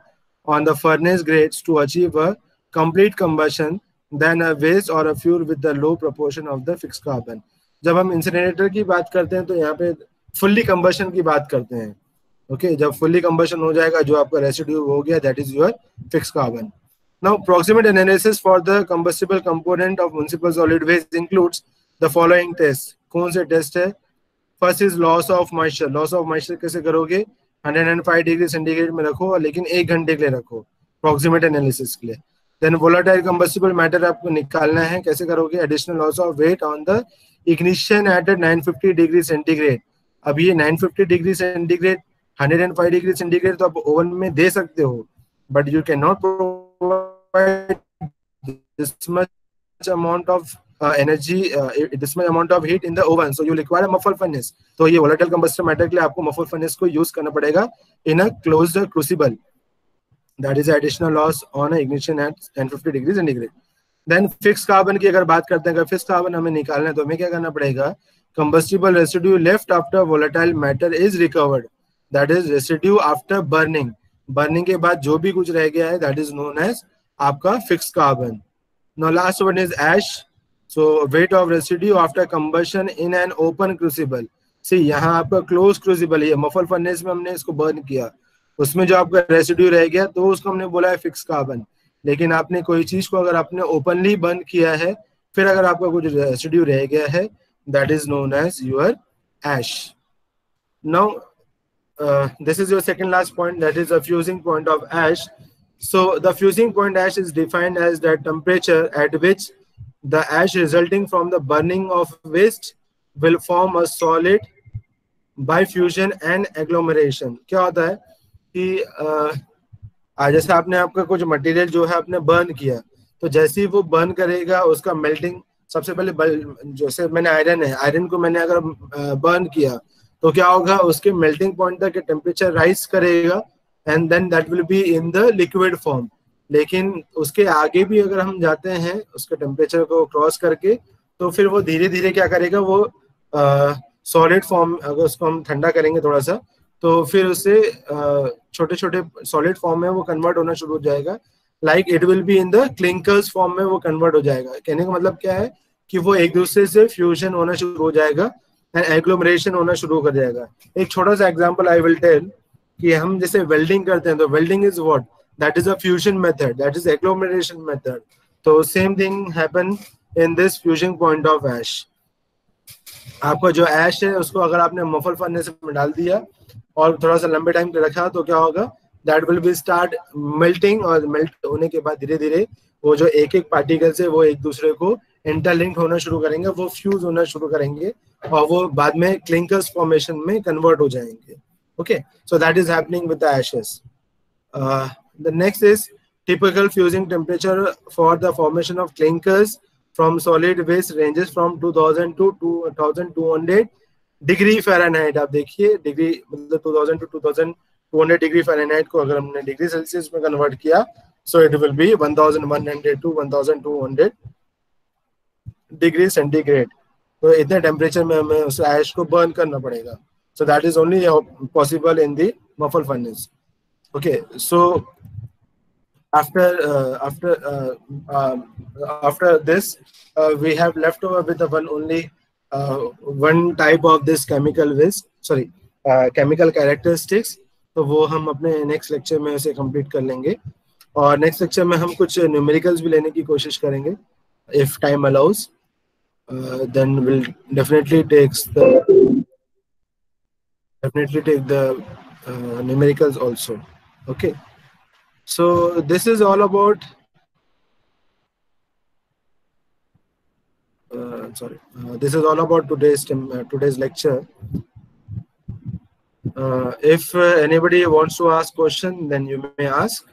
on the furnace grades to achieve a complete combustion than a waste or a fuel with the low proportion of the fixed carbon। जब हम incinerator की बात करते हैं तो यहाँ पे fully combustion की बात करते हैं। ओके, जब फुल्ली कंबशन हो जाएगा जो आपका रेसिड्यू हो गया, that is your fix carbon. Now, proximate analysis for the combustible component of municipal solid waste includes the following tests। कौन से टेस्ट है? First is loss of moisture. Loss of moisture कैसे करोगे? 105 डिग्री सेंटीग्रेड में रखो, लेकिन 1 घंटे के लिए रखो प्रॉक्सिमेट एनालिसिस के लिए। देन वोलेटाइल कंबस्टिबल मैटर आपको निकालना है, कैसे करोगे? Additional loss of weight on the ignition at 950 degree centigrade. अब ये 950 डिग्री सेंटीग्रेड 105 डिग्री सेंटीग्रेड तो आप ओवन में दे सकते हो, but you can not provide this much amount of energy, this much amount of heat in the oven, so you require a muffle furnace। तो ये volatile combustion matter के लिए आपको muffle furnace को यूज करना पड़ेगा in a closed crucible। That is additional loss on ignition at 1050 degree centigrade. Then fixed carbon की अगर बात करते हैं, अगर fixed carbon हमें निकालना है तो हमें क्या करना पड़ेगा? Combustible residue left after volatile matter is recovered, that is residue after burning। burning के बाद जो भी कुछ रह गया है that is known as आपका fixed carbon। Now last one is ash। So weight of residue after combustion in an open crucible। See, यहाँ आपका closed crucible है, muffle furnace में हमने इसको burn किया, उसमें जो आपका residue रह गया तो उसको हमने बोला है fixed carbon। लेकिन आपने कोई चीज को अगर आपने openly burn किया है, फिर अगर आपका कुछ residue रह गया है, that is known as your ash। Now this is your second last point, that is the fusing point of ash। So the fusing point ash is defined as the temperature at which the ash resulting from the burning of waste will form a solid by fusion and agglomeration। क्या होता है कि जैसे आपने आपका कुछ material जो है आपने बर्न किया, तो जैसे ही वो बर्न करेगा उसका मेल्टिंग, सबसे पहले जैसे मैंने आयरन को मैंने अगर बर्न किया तो क्या होगा? उसके मेल्टिंग पॉइंट तक टेम्परेचर राइज करेगा and then that will be in the liquid form. लेकिन उसके आगे भी अगर हम जाते हैं उसके टेम्परेचर को क्रॉस करके, तो फिर वो धीरे धीरे क्या करेगा? वो सॉलिड फॉर्म, अगर उसको हम ठंडा करेंगे थोड़ा सा, तो फिर उससे छोटे छोटे सॉलिड फॉर्म में वो कन्वर्ट होना शुरू हो जाएगा। Like it will be in the clinkers form में वो कन्वर्ट हो जाएगा। कहने का मतलब क्या है कि वो एक दूसरे से फ्यूजन होना शुरू हो जाएगा एंड एग्लोमरेशन होना शुरू कर जाएगा। एक छोटा सा एग्जांपल आई विल टेल कि हम जैसे वेल्डिंग करते हैं तो welding is what? That is a fusion method, that is agglomeration method। तो same thing happen in this fusing point of ash। आपका जो ash है उसको अगर आपने muffle furnace में डाल दिया और थोड़ा सा लंबे टाइम पे रखा तो क्या होगा? That will be start melting, और मेल्ट होने के बाद धीरे धीरे वो जो एक एक पार्टिकल से वो एक दूसरे को इंटरलिंक होना शुरू करेंगे, वो फ्यूज होना शुरू करेंगे और वो बाद में क्लिंकर्स फॉर्मेशन में कन्वर्ट हो जाएंगे। Okay, so that is happening with the ashes. The next is typical fusing temperature for the formation of clinkers from solid waste ranges from 2000 to 2200 degree Fahrenheit. आप देखिए डिग्री मतलब 2000 to 2200 degree Fahrenheit को अगर हमने degree Celsius में convert किया, so it will be 1100 to 1200 degree centigrade. तो इतने टेम्परेचर में हमें उस ऐश को बर्न करना पड़ेगा। So that is only possible in the muffle furnace। Okay, so after this we have left over with the one type of this chemical waste, chemical characteristics। तो वो हम अपने नेक्स्ट लेक्चर में उसे कंप्लीट कर लेंगे, और नेक्स्ट लेक्चर में हम कुछ न्यूमेरिकल्स भी लेने की कोशिश करेंगे if time allows। then we'll definitely takes the definitely take the numericals also. Okay, so this is all about this is all about today's lecture. If anybody wants to ask question, then you may ask.